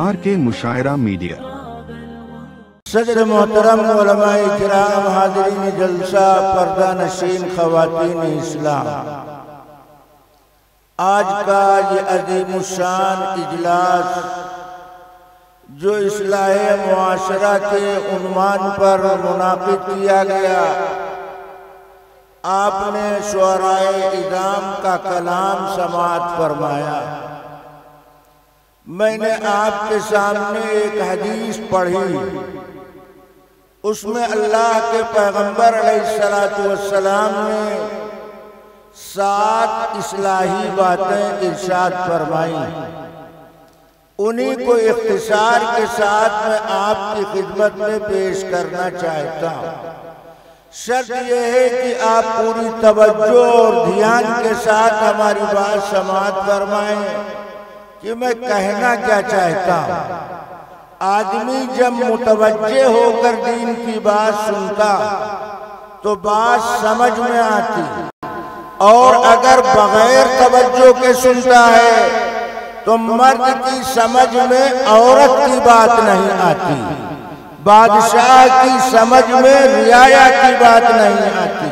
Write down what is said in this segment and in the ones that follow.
R K. मुशायरा media. सदर मोहतरम उलमाए किराम, हाज़रीन जलसा, पर्दा नशीन ख़वातीन इस्लाम, आज का ये अज़ीमुश्शान इजलास जो इस्लाहे मुआशरा के उन्वान पर मुनाक़िद किया गया, आपने शुअराए इज़ाम का कलाम समाअत फरमाया। मैंने आपके सामने एक हदीस पढ़ी, उसमें अल्लाह के पैगंबर अलैहिस्सलातु वस्सलाम ने 7 इस्लाही बातें इरशाद फरमाई। उन्हीं को इख्तिसार के साथ मैं आपकी खिदमत में पेश करना चाहता हूँ। शर्त यह है कि आप पूरी तवज्जो और ध्यान के साथ हमारी बात समाअत फरमाएं कि मैं कहना क्या चाहता हूँ। आदमी जब मुतवज्जे होकर दीन की बात सुनता तो बात समझ में आती, और अगर बगैर तवज्जो के सुनता है तो मर्द की समझ में औरत की बात नहीं आती, बादशाह की समझ में रियाया की बात नहीं आती,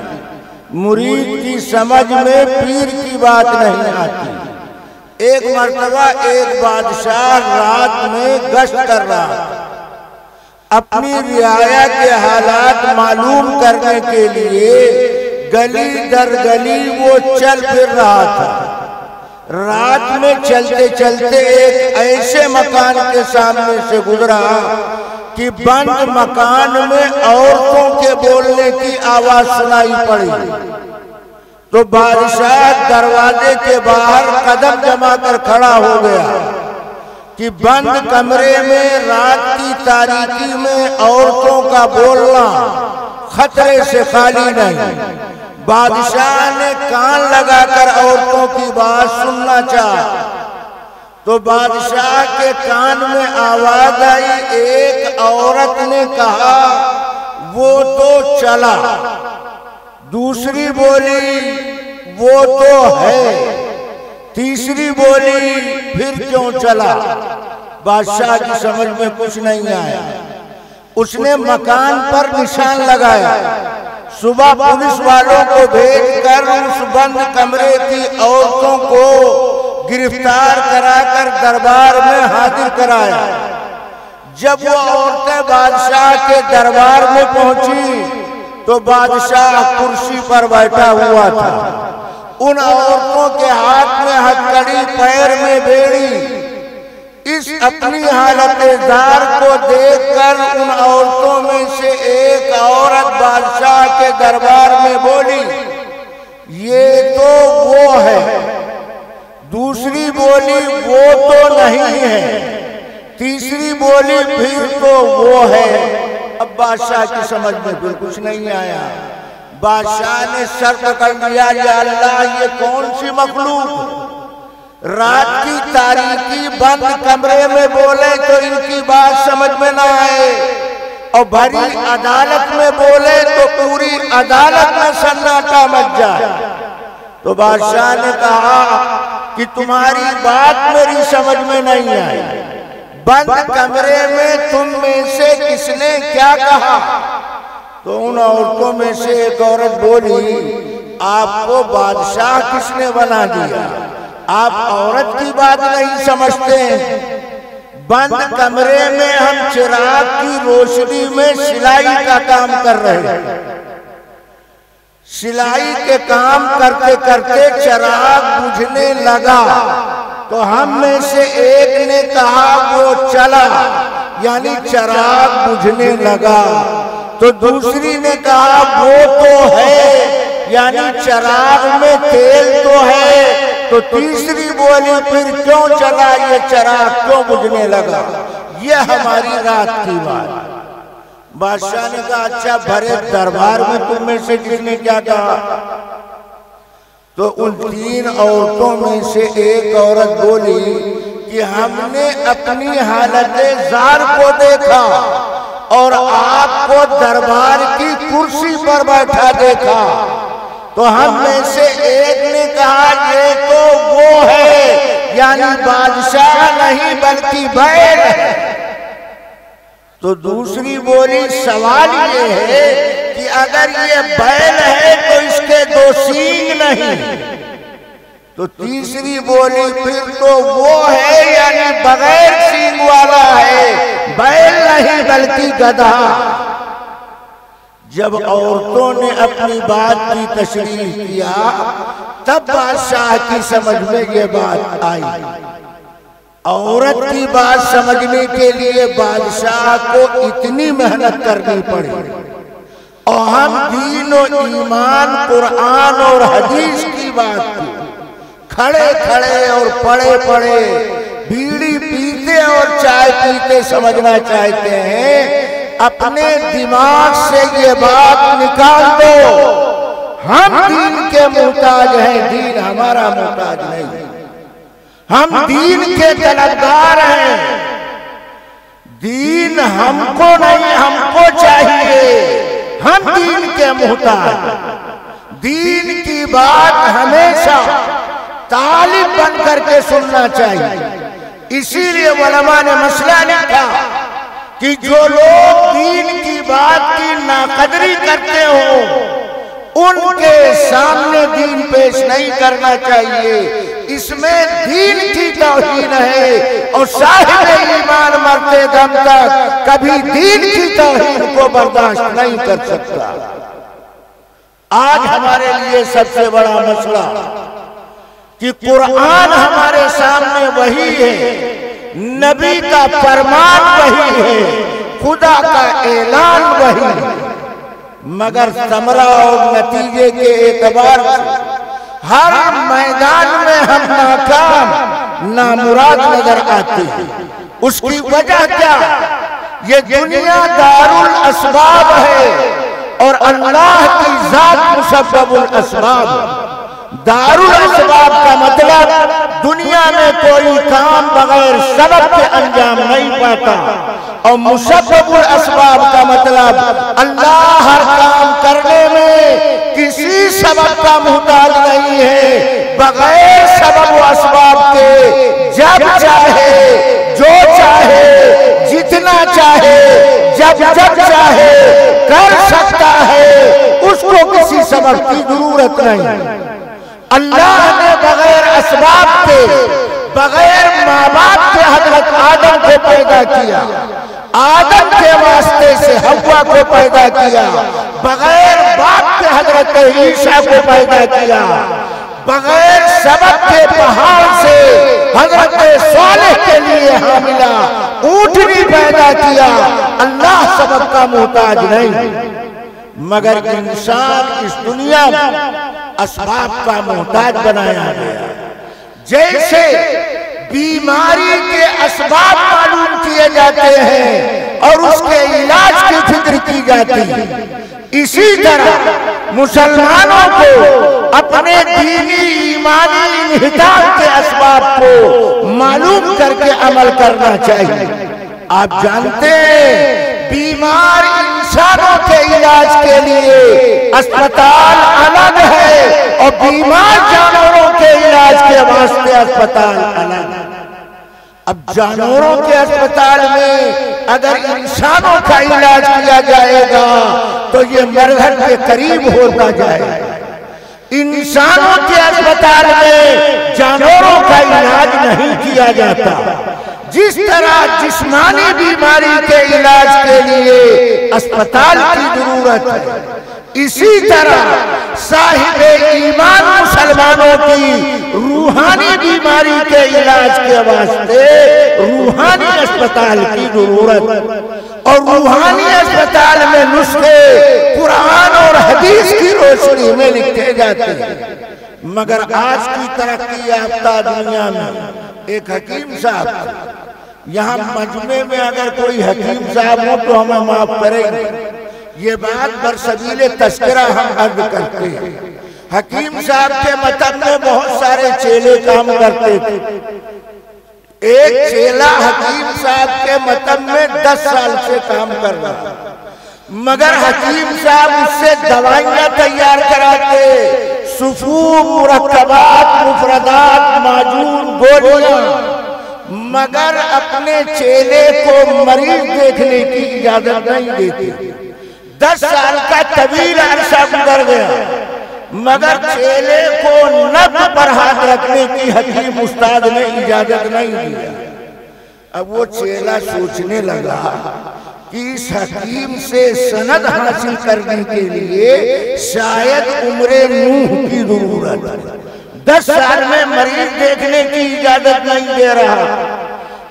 मुरीद की समझ में पीर की बात नहीं आती। एक मर्तबा एक बादशाह रात में गश्त कर रहा था। अपनी रियाया के हालात मालूम करने के लिए गली दर गली वो चल फिर रहा था। रात में चलते चलते एक ऐसे मकान के सामने से गुजरा कि बंद मकान में औरतों के बोलने की आवाज सुनाई पड़ी। तो बादशाह दरवाजे के बाहर कदम जमा कर खड़ा हो गया कि बंद कमरे में रात की तारीकी में औरतों का बोलना खतरे से खाली नहीं। बादशाह ने कान लगाकर औरतों की बात सुनना चाहा तो बादशाह के कान में आवाज आई। एक औरत ने कहा, वो तो चला। दूसरी बोली, वो तो है। तीसरी बोली, फिर क्यों चला? बादशाह की समझ में कुछ नहीं आया। उसने मकान पर निशान लगाया। सुबह पुलिस वालों को भेजकर उस बंद कमरे की औरतों को गिरफ्तार कराकर दरबार में हाजिर कराया। जब वो औरतें बादशाह के दरबार में पहुंची तो बादशाह कुर्सी पर बैठा हुआ था। उन औरतों के हाथ में हथकड़ी, पैर में बेड़ी। इस अपनी हालत जार को देखकर उन औरतों में से एक औरत बादशाह के दरबार में बोली, ये तो वो है। दूसरी बोली, वो तो नहीं है। तीसरी बोली, फिर तो वो है। अब बादशाह की समझ में फिर कुछ नहीं आया। बादशाह ने सर पकड़ लिया, या अल्लाह, ये कौन सी मखलूक रात की तारीकी बंद कमरे में बोले तो इनकी बात समझ में ना आए, और भरी अदालत में बोले तो पूरी अदालत में सन्नाटा मच जाए। तो बादशाह ने कहा कि तुम्हारी बात मेरी समझ में नहीं आई। बंद कमरे में तुम में से किसने क्या कहा? तो उन औरतों में से एक औरत बोली, आपको बादशाह किसने बना दिया? आप औरत की बात नहीं समझते। बंद कमरे में हम चिराग की रोशनी में सिलाई का काम कर रहे हैं। सिलाई के काम करते करते चिराग बुझने लगा तो हम में से एक ने कहा, वो चला, यानी चिराग बुझने लगा। तो दूसरी ने कहा, वो तो है, यानी चिराग में तेल तो है। तो तीसरी बोली, फिर क्यों चला? ये चिराग क्यों बुझने लगा? ये हमारी रात की बात। बादशाह ने कहा, अच्छा, भरे दरबार में तुम में से किसने क्या कहा? तो उन 3 औरतों में से एक औरत बोली कि हमने अपनी हालत जार को देखा और आपको दरबार की कुर्सी पर बैठा देखा। तो हम में से एक वो है, यानी बादशाह नहीं बल्कि बैल है। तो दूसरी बोली सवाल ये है कि अगर ये बैल है तो इसके दो सींग नहीं। तो तीसरी बोली फिर तो वो है, यानी बगैर सींग वाला है, बैल नहीं बल्कि गधा। जब औरतों ने अपनी बात की तशरीह किया तब बादशाह की समझ में ये बात आई। औरत की बात समझने के लिए बादशाह को इतनी मेहनत करनी पड़ी। और हम दीन और ईमान, कुरान और हदीस की बात की खड़े खड़े और पड़े पड़े, बीड़ी पीते और चाय पीते समझना चाहते हैं। अपने दिमाग से ये बात निकाल दो, हम दीन के मोहताज हैं, दीन हमारा मोहताज नहीं। हम दीन के तलबगार हैं, दीन हमको नहीं, हमको चाहिए। हम दीन के मोहताज। दीन की बात हमेशा तालिब बन करके सुनना चाहिए। इसीलिए उलमा ने मसला लिखा कि जो लोग दीन की बात की नाकदरी करते हो उनके सामने दीन पेश नहीं करना चाहिए। इसमें दीन की तौहीन है और साहिब ईमान मरते दम तक कभी दीन की तौहीन को बर्दाश्त नहीं कर सकता। आज हमारे लिए सबसे बड़ा मसला कि कुरान हमारे सामने वही है, नबी का फरमान वही है, खुदा का ऐलान वही है, मगर समरा और नतीजे के एतबार से हर मैदान में हम नाकाम नामुराद नजर आते हैं। उसकी वजह क्या? ये दुनिया दारुल असबाब है और अल्लाह की जात मुसब्बबुल असबाब। दारुल असबाब का मतलब दुनिया में कोई काम बगैर सबब के अंजाम नहीं पाता, और मुसब्बबुल असबाब का मतलब अल्लाह हर काम करने में किसी सबब का मुहताज नहीं है। बगैर सबब व असबाब के जब चाहे, जो चाहे, जितना चाहे, जब जब चाहे कर सकता है, उसको किसी सबब की जरूरत नहीं। अल्लाह ने बगैर असबाब के, बगैर माँ बाप के हजरत आदम को पैदा किया, आदम के वास्ते से हव्वा को पैदा किया, बगैर बाप के हजरत ईसा को पैदा किया, बगैर सबब के पहाड़ से हजरत सालेह के लिए हामिला ऊँटनी पैदा किया। अल्लाह सबब का मोहताज नहीं, मगर इंसान इस दुनिया में असबाब का मोहताज बनाया गया। जैसे बीमारी के असबाब मालूम किए जाते हैं और उसके इलाज की फिक्र की जाती है, इसी तरह मुसलमानों को अपने दीनी ईमानी इन्हिताम के असबाब को मालूम करके अमल करना चाहिए। आप जानते हैं बीमार इंसानों के इलाज के लिए अस्पताल अलग है और बीमार जानवरों के इलाज के वास्ते अस्पताल अलग है। अब जानवरों के अस्पताल में अगर इंसानों का इलाज किया जाएगा तो ये मरघट के करीब होता जाएगा। इंसानों के अस्पताल में जानवरों का इलाज नहीं किया जाता। जिस तरह जिस्मानी बीमारी के इलाज के लिए अस्पताल की जरूरत है, इसी तरह साहिब ईमान मुसलमानों की रूहानी बीमारी के इलाज के वास्ते रूहानी अस्पताल की जरूरत। और रूहानी अस्पताल में नुस्खे कुरान और हदीस की रोशनी में लिखे जाते हैं। मगर आज की तरक्की याफ्ता दुनिया में एक हकीम साहब, यहाँ मजमे में अगर कोई हकीम साहब हो तो हमें माफ करेंगे, ये बात बरसबीले तस्करा हम अर्ज करते हैं। हकीम साहब के मतब में बहुत सारे चेले काम करते थे। एक चेला हकीम साहब के मतब में 10 साल से काम कर रहा, मगर हकीम साहब उससे दवाइयां तैयार कराते, सुफूफ, मुरक्कबात, मुफरदात, माजून, गोलियां, मगर अपने चेले को मरीज देखने की इजाजत नहीं देती। 10 साल का तवील अरसा गुजर गया, मगर चेले को नब्ज पर हाथ रखने की हकीम उस्ताद ने इजाजत नहीं दिया। अब वो चेला सोचने लगा कि इस हकीम से सनद हासिल करने के लिए शायद उम्रे नूह की जरूरत है। 10 साल में मरीज देखने की इजाजत नहीं दे रहा।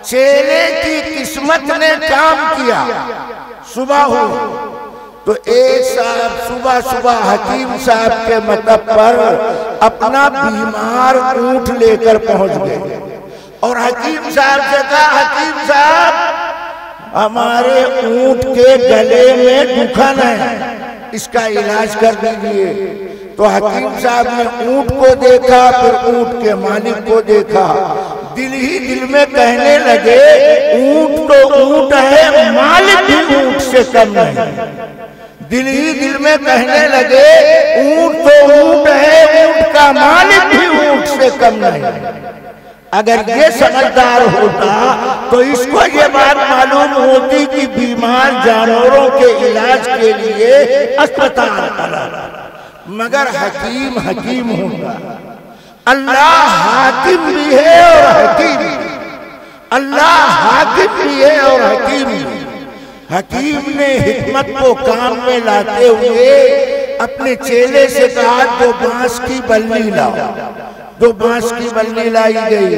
चेले की किस्मत ने काम किया। सुबह हो तो एक साहब सुबह सुबह हकीम साहब के मकब पर अपना बीमार ऊंट लेकर पहुंच गए और हकीम साहब से कहा, हकीम साहब हमारे ऊंट के गले में दुखन है, इसका इलाज कर दीजिए। तो हकीम साहब ने ऊंट को देखा, फिर ऊंट के मालिक को देखा। दिल ही दिल में कहने लगे, ऊंट तो ऊंट है, मालिक भी ऊंट से कम नहीं। दिल ही दिल में कहने लगे, ऊंट तो ऊंट है, ऊंट का मालिक भी ऊंट से कम नहीं। अगर ये समझदार होता तो इसको ये बात मालूम होती कि बीमार जानवरों के इलाज के लिए अस्पताल बना, मगर हकीम हकीम होता। अल्लाह हाकिम भी है और हकीम भी। अल्लाह हाकिम भी है और हकीम भी। हकीम ने हिकमत को काम में लाते हुए अपने चेले से कहा, दो बांस की बल्ली लाओ। दो बांस की बल्ली लाई गई।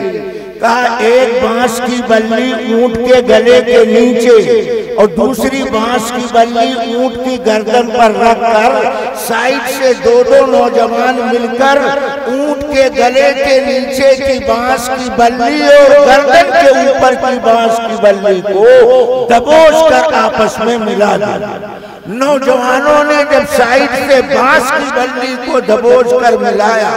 कहा, एक बांस की बल्ली ऊंट के गले के नीचे और दूसरी बांस की बल्ली ऊंट की गर्दन पर रखकर साइड से दो नौजवान मिलकर ऊंट के गले के नीचे की बांस की बल्ली और गर्दन के ऊपर की बांस की बल्ली को दबोच कर आपस में मिला दिया। नौजवानों ने जब साइड से बांस की बल्ली को दबोच कर मिलाया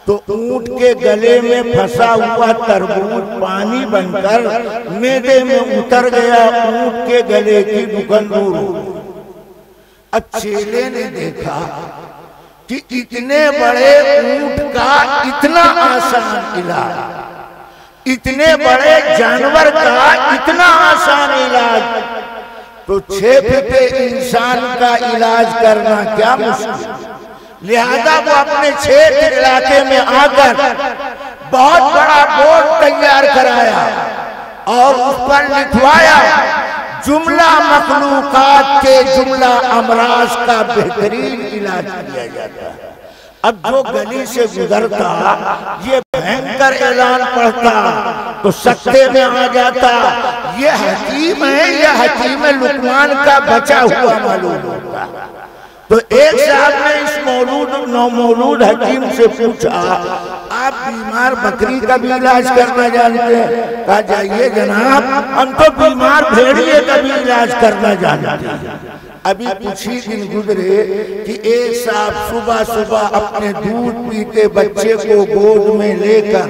तो ऊंट के गले में फंसा हुआ तरबूज पानी बनकर मैदे में उतर गया। ऊंट के गले की दुकान दूर हो गई। अब चेले ने देखा कि इतने बड़े ऊंट का इतना आसान इलाज, इतने बड़े जानवर का इतना आसान इलाज, तो 6 फीटे इंसान का इलाज करना क्या मुश्किल। लिहाजा वो अपने क्षेत्र इलाके में आकर बहुत बड़ा बोर्ड तैयार कराया और उस पर लिखवाया, जुमला मखलूकात के जुमला अमराज का बेहतरीन इलाज किया जाता है। अब जो गली से गुजरता ये भयंकर ऐलान पढ़ता तो सकते में आ जाता, ये हकीम है, ये हकीम लुकमान का बचा हुआ मालूम होता। तो एक साहब ने इस नौमौलूद हकीम से पूछा, आप बीमार बकरी का भी इलाज करना जानते हैं? कहा, जाइए जनाब, हम तो बीमार भेड़िए का भी इलाज करना जानते हैं। अभी कुछ ही दिन गुजरे कि एक साहब सुबह सुबह अपने दूध पीते बच्चे को गोद में लेकर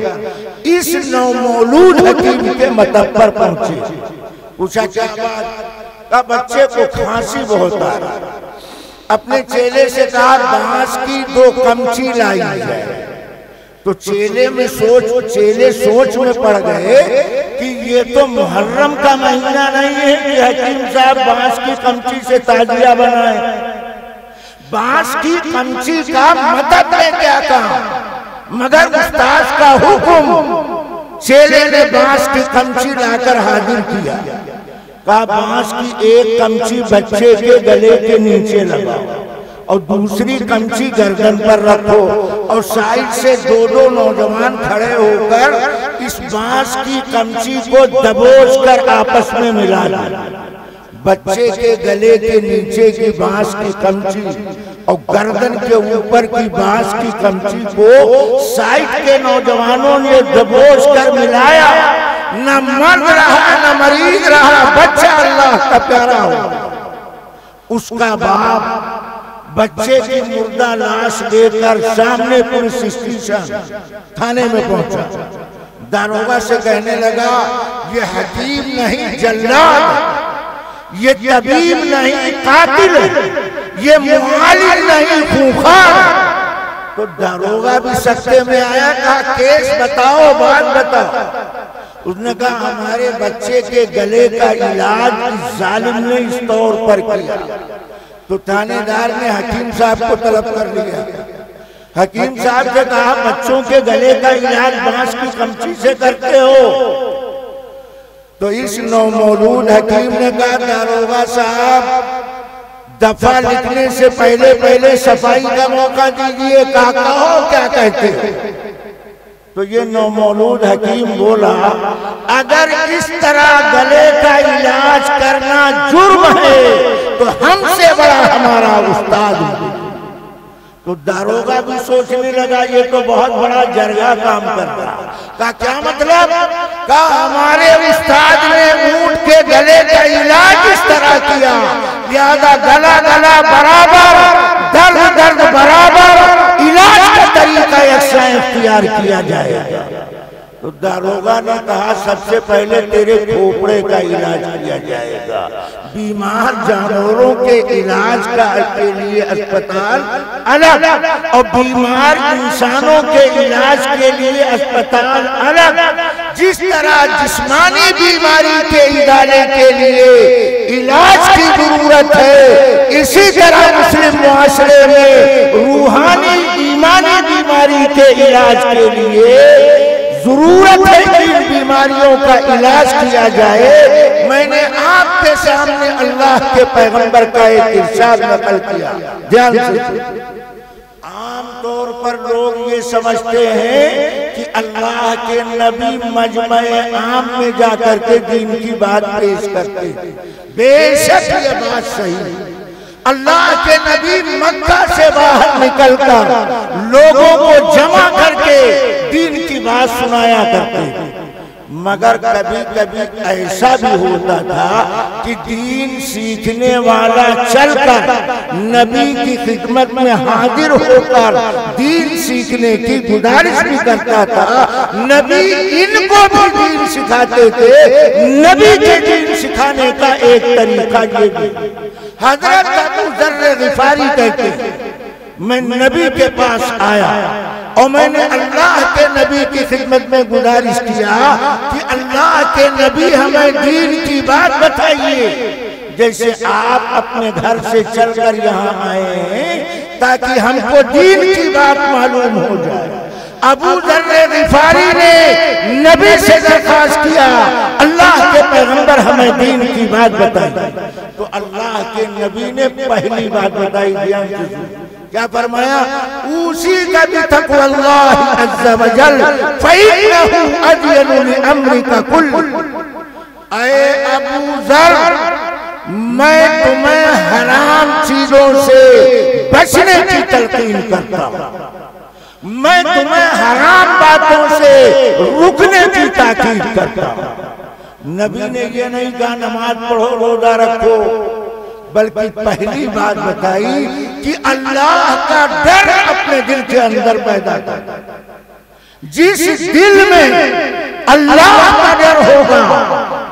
इस नौमौलूद हकीम के मतब पर पहुंचे। पूछा, क्या बात? का बच्चे को खांसी बहुत आ रही। अपने चेले से कहा, बांस की 2 कमची लाई जाए। तो चेले सोच में पड़ गए कि ये तो मुहर्रम का महीना नहीं है कि हकीम साहब बांस की कमची से ताजिया बनाए। बांस की कमची का मदद में क्या काम, मगर उस्ताद का हुक्म। चेले ने बांस की कमची लाकर हाजिर किया। कहा, बांस की 1 कमची बच्चे के गले के नीचे लगाओ और दूसरी कमची गर्दन पर रखो और साइड से 2 नौजवान खड़े होकर इस बांस की कमची को दबोच कर आपस में मिला दो। बच्चे के गले के नीचे की बांस की कमची और गर्दन के ऊपर की बांस की कमची को साइड के नौजवानों ने दबोच कर मिलाया। न मर्द रहा न मरीज रहा, बच्चा अल्लाह का प्यारा हो। उसका बाप बच्चे की मुर्दा लाश लेकर सामने पुलिस स्टेशन थाने में पहुंचा। दारोगा से कहने लगा, ये हकीम नहीं जल्लाद, ये तबीब नहीं कातिल, ये मुआलिम नहीं खूंखार, तो दारोगा भी सख्ते में आया, कहा केस बताओ, बात बताओ। उसने कहा हमारे बच्चे के गले का इलाज इस जालिम ने इस तौर पर किया। तो थानेदार ने हकीम साहब को तलब कर लिया। हकीम साहब से कहा बच्चों के गले का इलाज बांस की कमची से करते हो? तो इस नौमौलूद हकीम ने कहा दारोगा साहब दफा लिखने से पहले पहले सफाई का मौका दीजिए, कहो क्या कहते हो? तो ये नौमौलूद हकीम बोला अगर इस तरह गले का इलाज करना जुर्म है तो हमसे बड़ा हमारा उस्ताद। तो दारोगा भी सोचने लगा ये तो बहुत बड़ा जरगा काम कर रहा। का क्या मतलब? का हमारे उस्ताद ने ऊंट के गले का इलाज इस तरह किया, लिहाजा गला गला बराबर, दर्द दर्द बराबर, इलाज का तरीका यकसा इख्तियार किया जाएगा। तो दारोगा ने कहा सबसे पहले तेरे खोपड़े का इलाज किया जाएगा। बीमार जानवरों के इलाज के लिए अस्पताल अलग और बीमार इंसानों के इलाज के लिए अस्पताल अलग। जिस तरह जिस्मानी बीमारी के इलाज के लिए इलाज की जरूरत है, इसी तरह मुस्लिम मुआशरे में रूहानी ईमानी बीमारी के इलाज के लिए जरूरत है कि इन बीमारियों का इलाज किया जाए। मैंने आपके सामने अल्लाह के पैगंबर का एक इरशाद नकल किया, ध्यान से। आमतौर पर लोग ये समझते हैं कि अल्लाह के नबी मजमे आम में जाकर के दीन की बात पेश करते हैं। बेशक ये बात सही है, अल्लाह के नबी मक्का से बाहर निकलकर लोगों को जमा करके दीन की बात सुनाया करते, मगर कभी कभी ऐसा भी होता था कि दीन सीखने वाला चलकर नबी की खिदमत में हाजिर होकर दीन सीखने की गुजारिश भी करता था। नबी इनको भी दीन सिखाते थे। नबी के दीन सिखाने का एक तरीका ये भी, हजरत अबू ज़र ग़िफ़ारी कहते हैं मैं नबी के पास आया और मैंने अल्लाह के नबी की खिदमत में गुजारिश किया कि अल्लाह के नबी हमें दीन की बात बताइए, जैसे आप अपने घर से चलकर यहाँ आए हैं ताकि हमको दीन की बात मालूम हो जाए। अबू ज़र ग़िफ़ारी ने नबी से दरख्वास्त किया अल्लाह के पैगंबर हमें दीन की बात बताई। तो अल्लाह के नबी ने पहली बात बताई, ध्यान दीजिए क्या फरमाया, उसी का भी तक़वल्लाह अज़्ज़ा वजल फ़इन्नहु अजयनु लिअम्रिका कुल्ल। ऐ अबू ज़र मैं तुम्हें हराम चीजों से बचने की तलकीन करता हूँ, मैं तुम्हें हराम बातों से रुकने की ताकीद करता हूँ। नबी ने ये नहीं कहा नमाज पढ़ो रोजा रखो, बल्कि पहली बात बताई कि अल्लाह का डर अपने दिल के अंदर पैदा कर। जिस दिल में अल्लाह का डर होगा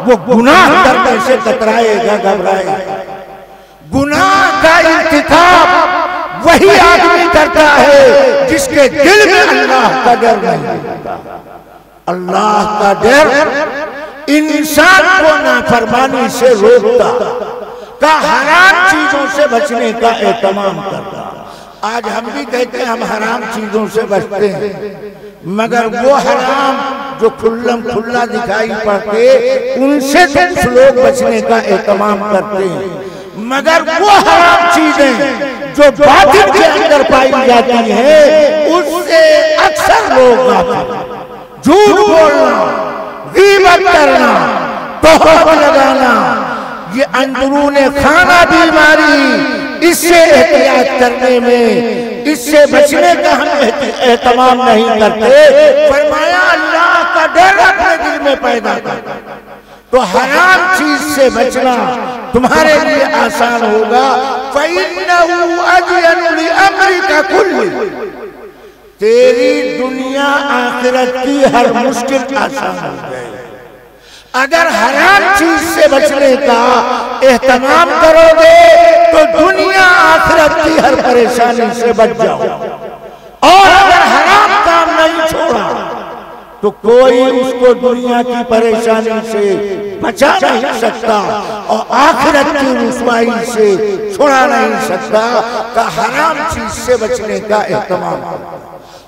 वो गुनाह करने से कतराएगा, घबराएगा। गुनाह का इर्तिकाब वही आदमी करता है जिसके दिल में अल्लाह का डर नहीं होता। अल्लाह का डर इंसान को नाफरमानी से रोकता, का हराम चीजों से बचने का एहतमाम करता। आज हम भी कहते हैं हम हराम चीजों से बचते हैं, मगर वो हराम जो खुल्लम खुल्ला दिखाई पड़ते उनसे कुछ लोग बचने का एहतमाम करते हैं, मगर वो हराम चीजें जो बातिन के अंदर पाई जाती है उससे अक्सर लोग झूठ बोलना, गीबत करना, तोहमत लगाना, ये अंदरूने खाना बीमारी, इससे एहतियात करने में, इससे बचने का हम एहतमाम नहीं करते। फरमाया अल्लाह का डर अपने दिल में पैदा कर, तो हराम चीज से बचना तुम्हारे लिए आसान होगा। फ़इन्नहु अजयनु लिअम्रिका कुल्ल, तेरी दुनिया आखिरत की हर मुश्किल आसान हो जाएगी अगर हराम चीज से बचने का एहतमाम करोगे तो दुनिया आखिरत की हर परेशानी से बच जाओ। तो कोई उसको दुनिया की परेशानी से बचा नहीं सकता और आखिरत की रुसवाई से छुड़ा नहीं सकता। का हराम चीज से बचने का एहतमाम करो।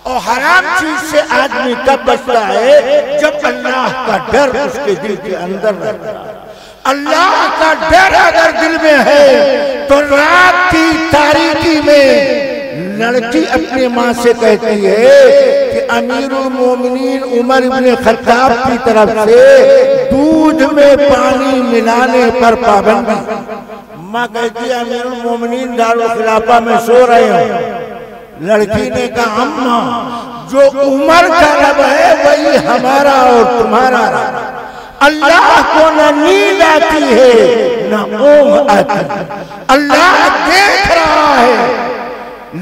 और हराम चीज से आदमी कब बचता है? जब अल्लाह का डर उसके दिल के अंदर रहता है। अल्लाह का डर अगर दिल में है तो रात की तारीकी में लड़की अपनी माँ से कहती है कि अमीरुल मोमिनीन उमर इब्ने खत्ताब की तरफ से दूध में पानी मिलाने पर पाबंदी। माँ कहती है अमीरुल मोमिनीन दारुल खिलाफा में सो रहे हो। लड़की ने कहा अम्मा जो उमर का रब है वही हमारा और तुम्हारा रब। अल्लाह को न नींद आती है न ऊँघ आती। अल्लाह देख रहा है।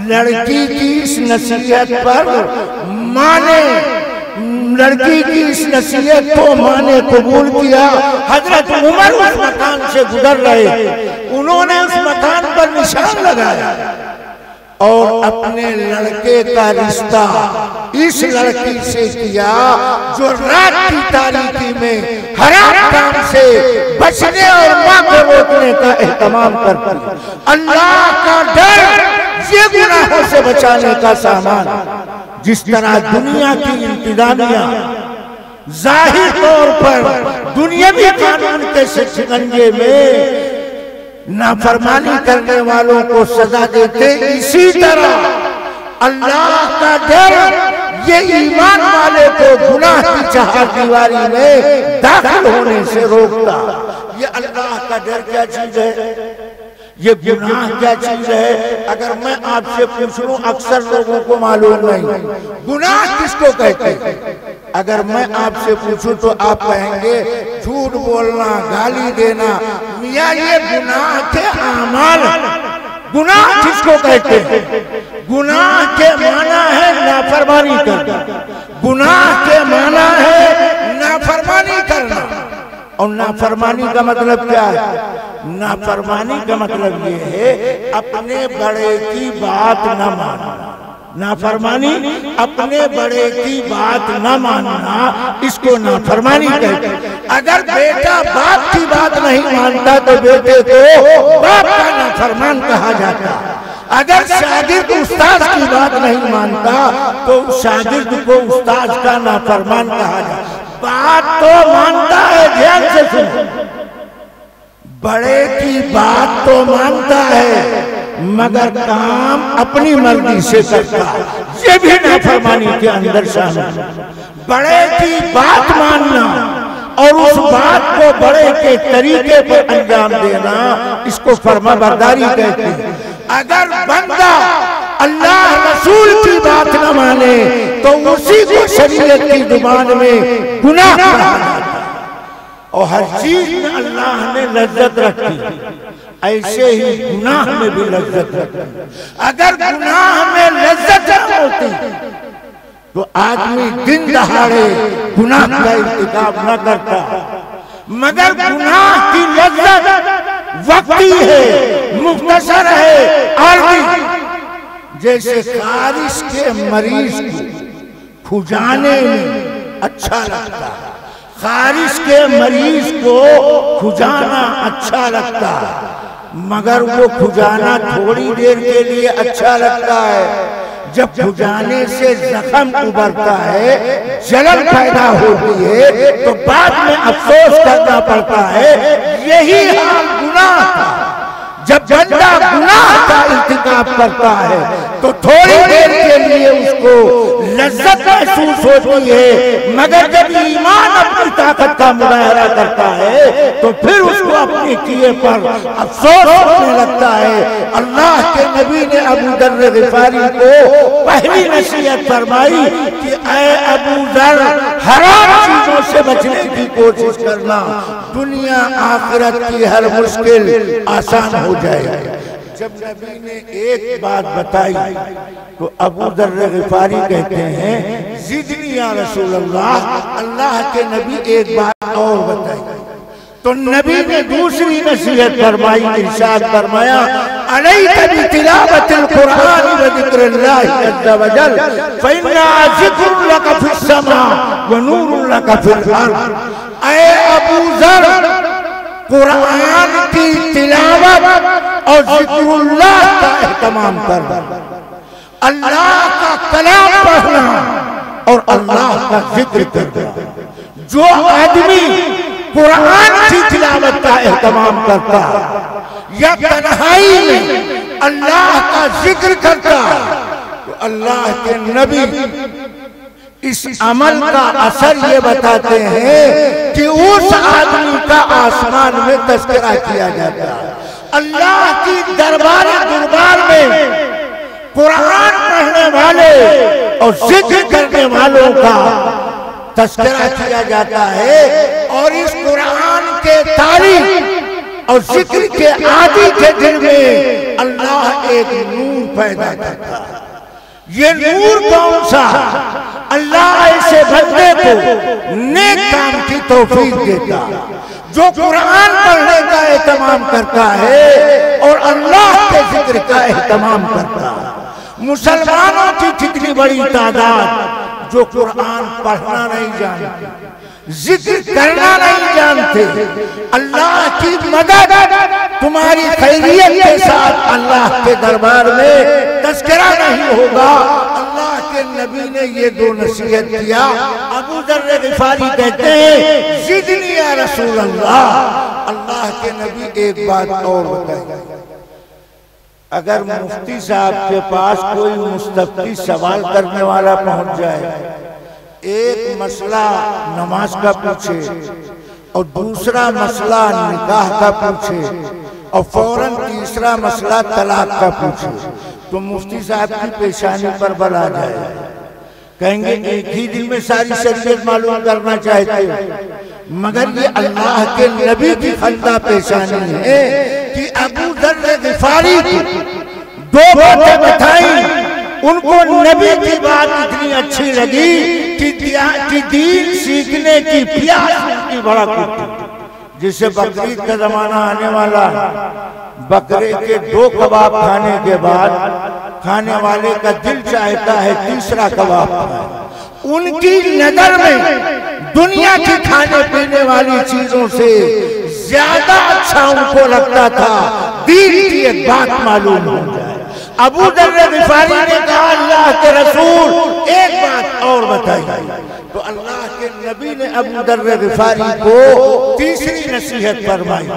लड़की की इस नसीहत पर माने, लड़की की इस नसीहत को माने कबूल किया। हजरत उमर उस मकान से गुजर रहे, उन्होंने उस मकान पर निशान लगाया और अपने लड़के का रिश्ता इस लड़की से किया जो रात की तारीकी में हराम काम से बचने और माँ को रोकने का एहतमाम करती। अल्लाह का डर ये गुनाहों से बचाने का सामान। जिस तरह दुनिया की इंतजामिया जाहिर तौर पर दुनियावी कानून के शिकंजे में नाफरमानी करने वालों को सजा देते, इसी तरह अल्लाह का डर ये ईमान वाले को गुनाह की चहारदीवारी में दाखिल होने से रोकता। ये अल्लाह का डर क्या चीज है? ये गुनाह क्या चीज है? अगर मैं आपसे पूछ लूं, अक्सर लोगों को मालूम नहीं गुनाह किसको कहते हैं। अगर मैं आपसे पूछूं तो आप कहेंगे झूठ बोलना, गाली देना। मियाँ ये गुनाह के आमाल। गुनाह किसको कहते हैं? गुनाह के माना है नाफरमानी करना। गुनाह के माना है नाफरमानी करना। और नाफरमानी का मतलब क्या है? नाफरमानी का मतलब ये है अपने बड़े की बात न मानना। नाफरमानी अपने बड़े की बात न मानना, इसको नाफरमानी कहते हैं। अगर बेटा बाप की बात नहीं मानता तो बेटे को बाप का नाफरमान कहा जाता। अगर शागिर्द उस्ताद की बात नहीं मानता तो शागिर्द को उस्ताद का नाफरमान कहा जाता। बात तो मानता है, ध्यान से सुनो, बड़े की बात तो मानता है मगर काम अपनी मर्जी से करता है। ये भी नाफरमानी के अंदर शामिल है। बड़े की बात मानना और उस बात को बड़े के तरीके पर अंजाम देना, इसको फर्माबरदारी कहते हैं। अगर बंदा अल्लाह रसूल की बात न माने तो उसी को शरीयत की जुबान में गुनाह कहा जाता है। और हर चीज में अल्लाह ने लज्जत रखी, ऐसे ही गुनाह में भी लज्जत रखी। अगर गुनाह में लज्जत न होती तो आदमी दिन दहाड़े गुनाह का इर्तिकाब न करता। मगर गुनाह की लज्जत वक्ती है, मुख्तसर है, आरजी। जैसे खारिश के मरीज को खुजाने में अच्छा लगता है, खारिश के मरीज को खुजाना अच्छा लगता है, मगर वो खुजाना थोड़ी देर के लिए अच्छा लगता है। जब खुजाने से जख्म उभरता है, जलन पैदा होती है तो बाद में अफसोस करना पड़ता है। यही हाल गुनाह था। जब बंदा गुनाह का इर्तिकाब करता है तो थोड़ी देर के लिए उसको लज्जत महसूस होती है, मगर जब ईमान अपनी ताकत का मुजाहरा करता है तो फिर उसको अपने किए पर अफसोस होने लगता है। अल्लाह के नबी ने अबू दर्र गिफारी को पहली नसीहत फरमाई कि ऐ अबू दर्र, हराम चीजों से बचने की कोशिश करना, दुनिया आखिरत की हर मुश्किल आसान हो जाएगी। जब नबी ने एक बात बताई तो अबू दर्र गिफारी कहते हैं जिदनी या रसूल अल्लाह, अल्लाह के नबी एक बात और बताई। तो नबी ने दूसरी नसीहत फरमाई, इरशाद फरमाया अलैका बितिलावतिल कुरान व जिक्रिल्लाहि अज़्ज़ा व जल फ़इन्ना ज़िक्रुन लका फ़िस्समा व नूरुन लका फ़िल अर्ज़। ऐ अबू ज़र, कुरान की तिलावत और जिक्रुल्लाह का एहतमाम कर, अल्लाह का कलाम पढ़ना और अल्लाह का जिक्र करना। जो आदमी कुरान की तिलावत का एहतमाम करता या तन्हाई में अल्लाह का जिक्र करता, तो अल्लाह के नबी इस अमल का असर ये बताते हैं कि उस आदमी का आसमान में तज़किरा किया जाता है। अल्लाह की दरबार में कुरान पढ़ने वाले और जिक्र करने वालों का तज़किरा किया जाता है। और इस कुरान के तारीफ और जिक्र के आदि के दिल में अल्लाह एक नूर पैदा करता है। ये नूर कौन सा? अल्लाह ऐसे बंदे को नेक काम की तौफीक देता जो कुरान पढ़ने का एहतमाम करता है और अल्लाह के जिक्र का एहतमाम करता है। मुसलमानों की कितनी बड़ी तादाद जो कुरान पढ़ना नहीं जानते, जिक्र करना नहीं जानते। अल्लाह की मदद तुम्हारी खैरियत के साथ अल्लाह के दरबार में तज़किरा नहीं होगा। अल्लाह के नबी ने ये दो नसीहत किया। अबू ज़र ग़िफ़ारी कहते हैं ज़िदनी या रसूल अल्लाह। अल्लाह के नबी एक बात और बताए, अगर मुफ्ती साहब के पास कोई मुस्तफ़ी सवाल करने वाला पहुंच जाए, एक मसला नमाज का पूछे और दूसरा मसला निकाह का पूछे और फौरन तीसरा मसला तलाक का पूछे, तो मुफ्ती साहब की पेशानी पर बल आ जाए। कहेंगे एक ही दिन में सारी शरीयत मालूम करना चाहते, मगर ये अल्लाह के नबी की खंदा पेशानी है कि अबू ज़र ग़िफ़ारी की दो बातें बताई। उनको नबी की बात इतनी अच्छी लगी कि दीन सीखने की प्यास उनकी बड़ा कुछ। जिससे बकरीद का जमाना आने वाला, बकरे के 2 कबाब खाने के बाद खाने वाले का दिल चाहता है तीसरा कबाब खाए। उनकी नजर में दुनिया की खाने पीने वाली चीजों से ज्यादा अच्छा उनको लगता था दीन की एक बात मालूम हो जाए। अबू ज़र ग़िफ़ारी ने कहा अल्लाह के रसूल एक बात और बताइए। तो अल्लाह के नबी ने अबू ज़र ग़िफ़ारी को तीसरी नसीहत फरमाई।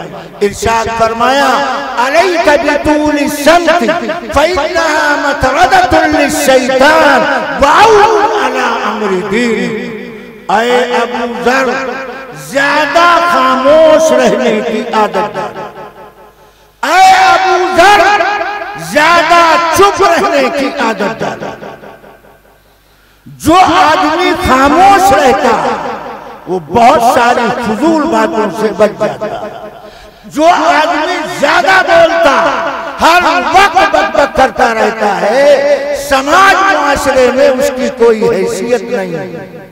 इरशाद फरमाया अलैका बितूल सम्त फ़इन्नहा मतरदतुन लिश्शैतान वअऊन अला अम्रि दीन। ऐ अबू ज़र, ज्यादा खामोश रहने की आदत डालो। ऐ अबू ज़र, ज्यादा चुप रहने की आदत डालो। जो आदमी खामोश रहता वो बहुत सारी फजूल बातों से बच जाता। जो आदमी ज्यादा बोलता, हर वक्त बकबक करता रहता है, समाज मुआशरे में उसकी कोई हैसियत नहीं है।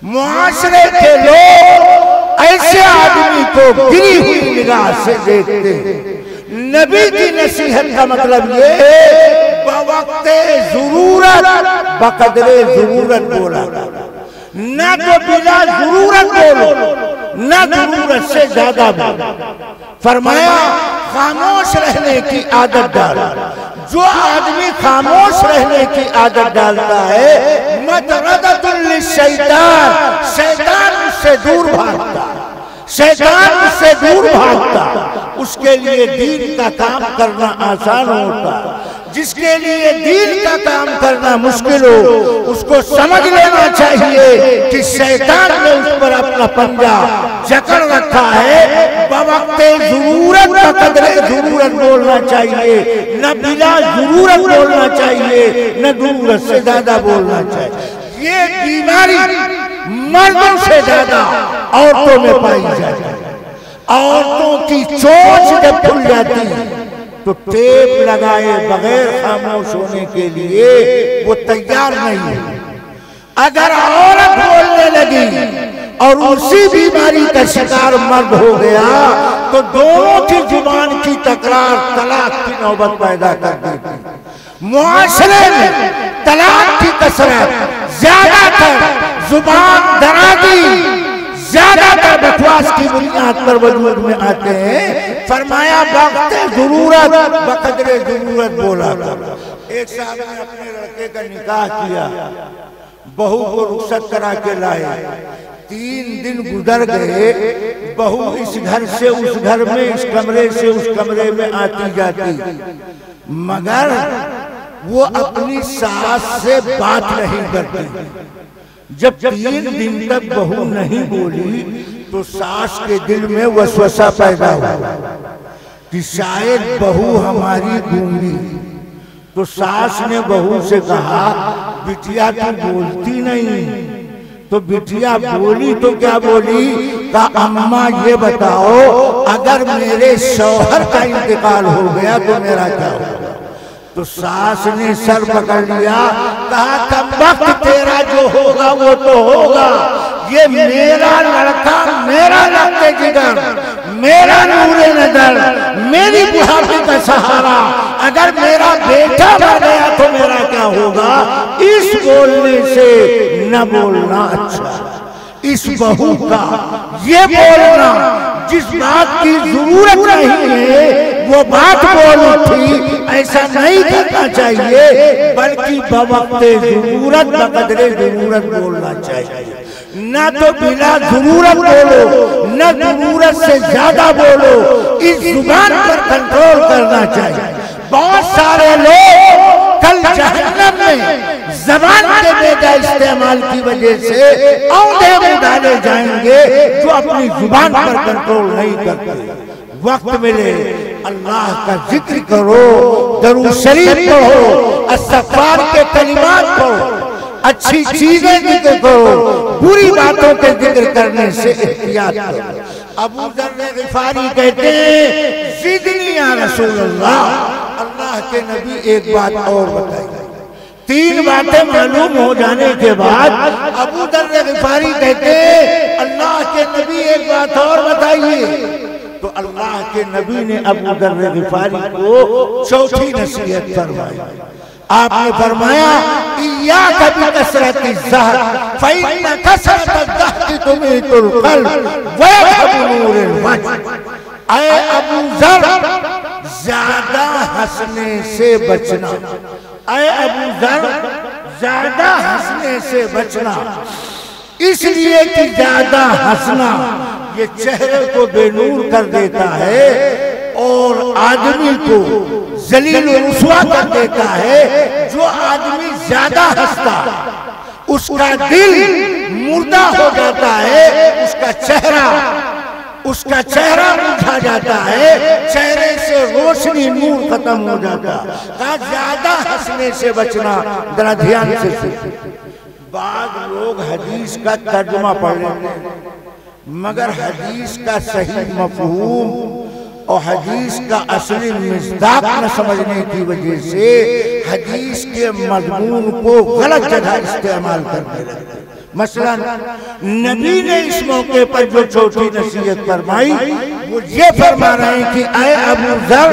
मुआशरे के लोग ऐसे आदमी को गिरी हुई निगाह से देखते हैं। नबी की नसीहत का मतलब ये है बवक्ते ज़रूरत बकदरे ज़रूरत बोला, न तो बिला ज़रूरत बोलो न ज़रूरत से ज्यादा बोलो। फरमाया खामोश रहने की आदत डालो। जो आदमी खामोश रहने की आदत डालता है मतरदतुन लिश्शैतान, शैतान उससे दूर भागता, शैतान उससे दूर भागता। उसके लिए दीन का काम करना आसान होता। जिसके लिए दीन का काम करना मुश्किल हो, उसको समझ लेना चाहिए कि शैतान ने उस पर अपना पंजा जकड़ रखा है। बवक्ते ज़रूरत बकदरे ज़रूरत बोलना चाहिए, न बिला ज़रूरत बोलना चाहिए, न ज़रूरत से ज्यादा बोलना चाहिए। ये बीमारी मर्दों से ज्यादा औरतों में पाई जाती है। औरतों की चोंच जब खुल जाती है तो टेप लगाए बगैर खामोश होने के लिए वो तैयार नहीं है। अगर औरत बोलने लगी और उसी बीमारी का शिकार मर्द हो गया तो दोनों की जुबान की तकरार तलाक की नौबत पैदा कर देती। मुआशरे में तलाक की कसरत, ज्यादातर जुबान दराजी, ज्यादातर बकवास की बुनियाद पर वजूद में आते हैं। फरमाया वक्त जरूरत बकदरे जरूरत बोला। एक साहब ने अपने लड़के का निकाह किया, बहू को रुखसत करा के लाए। 3 दिन गुजर गए, बहू इस घर से उस घर में, इस कमरे से उस कमरे में आती जाती, मगर वो अपनी सास से बात नहीं करती। जब 3 दिन तक बहू नहीं बोली तो सास के दिल में वसवसा पैदा हुआ कि शायद बहू हमारी गूंगी। तो सास ने बहू से कहा, बिटिया तू बोलती नहीं। तो बिटिया बोली तो क्या बोली? कहा अम्मा ये बताओ, अगर मेरे शौहर का इंतकाल हो गया तो मेरा क्या होगा? तो सास ने सर पकड़ लिया, कहा कब वक्त तेरा जो होगा वो तो होगा, ये मेरा लड़का, मेरा रक्ते जिगर, मेरा नूरे नजर, मेरी बुढ़ापे का सहारा, अगर मेरा बेटा मर गया तो मेरा क्या होगा? इस बोलने से न बोलना अच्छा। इस बहू का ये बोलना, जिस बात की जरूरत नहीं है वो बात बोल उठी, ऐसा नहीं करना चाहिए, बल्कि बवक्ते जरूरत बकदरे जरूरत बोलना चाहिए। न तो बिना जरूरत बोलो, न जरूरत से ज्यादा बोलो। इस जुबान पर कंट्रोल करना चाहिए। बहुत सारे लोग कल जहन्नम में जबान के बेजा इस्तेमाल की वजह से औंधे में डाले जाएंगे जो अपनी जुबान पर कंट्रोल नहीं करते। वक्त मिले अल्लाह का जिक्र करो, दरूद शरीफ पढ़ो, इस्तग़फ़ार के कलिमात पढ़ो, अच्छी चीजें जिक्र करो, बुरी बातों के जिक्र करने से एहतियात करो। अबू ज़र ग़िफ़ारी कहते हैं, ज़िदनी या रसूल अल्लाह, अल्लाह के नबी एक बात और बताइए। 3 बातें मालूम हो जाने के बाद अबू ज़र ग़िफ़ारी कहते हैं, अल्लाह के नबी एक बात और बताइए। तो अल्लाह के नबी ने अबू ज़र ग़िफ़ारी को चौथी नसीहत फरमाई। आपने फरमाया, इय्याका बिकसरति ज़हर फ़इन्न कसरत ज़हर तुमीतुल क़ल्ब व यज़हबु नूरुल वजह। ऐ अबू ज़र, ज्यादा हंसने से बचना। ऐ अबू ज़र, ज्यादा हंसने से बचना, इसलिए कि ज्यादा हंसना ये चेहरे को बेनूर कर देता है और आदमी को जलील रुसवा कर देता है। जो आदमी ज्यादा हंसता उसका दिल मुर्दा हो जाता है, उसका चेहरा मुरझा जाता है, चेहरे से रोशनी नूर खत्म हो जाता। कहा ज्यादा हंसने से बचना। जरा ध्यान से सुनिए। बाद लोग हदीस का तर्जुमा पढ़ लेते हैं, मगर हदीस का सही मफहूम और हदीस का असली मिज़दाक न समझने की वजह से हदीस के मज़मून को गलत जगह इस्तेमाल करते रहते। मसलन नबी ने इस मौके पर जो छोटी नसीहत फरमाई वो ये फरमा रहे हैं कि ऐ अबू ज़र,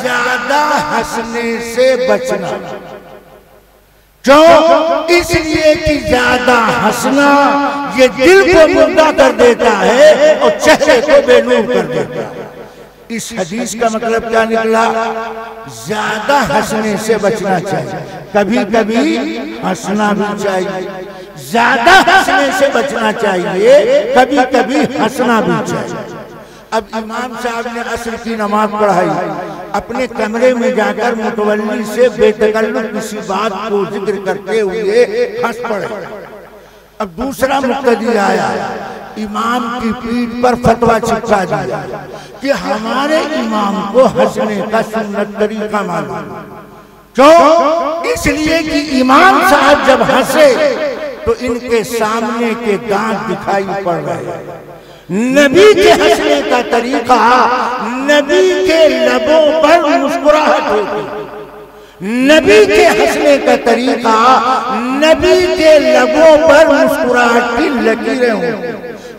ज्यादा हंसने से बचना। क्यों? इसलिए कि ज्यादा हंसना ये दिल को मुर्दा कर देता है और चेहरे को बेनूर कर देता है। इस हदीस का मतलब क्या निकला? ज्यादा हंसने से बचना चाहिए। कभी कभी हंसना भी चाहिए, ज्यादा हंसने से बचना चाहिए, कभी कभी हंसना भी चाहिए। अब इमाम साहब ने असर की नमाज पढ़ाई, अपने कमरे में जाकर मुतवल्ली से बेतकल्लुफ़ किसी बात को जिक्र करते हुए हंस पड़े। अब दूसरा मुक्तदी आया, इमाम की पीठ पर फतवा चिपका दिया कि हमारे इमाम को हंसने का सुन्नत तरीका मालूम। क्यों? इसलिए कि इमाम साहब जब हंसे तो इनके सामने के दांत दिखाई पड़ रहे। नबी के हंसने का तरीका, नबी के लबों पर मुस्कुराहट होती, नबी के हंसने का तरीका, नबी के लबों पर मुस्कुराहट की लकीरें हों।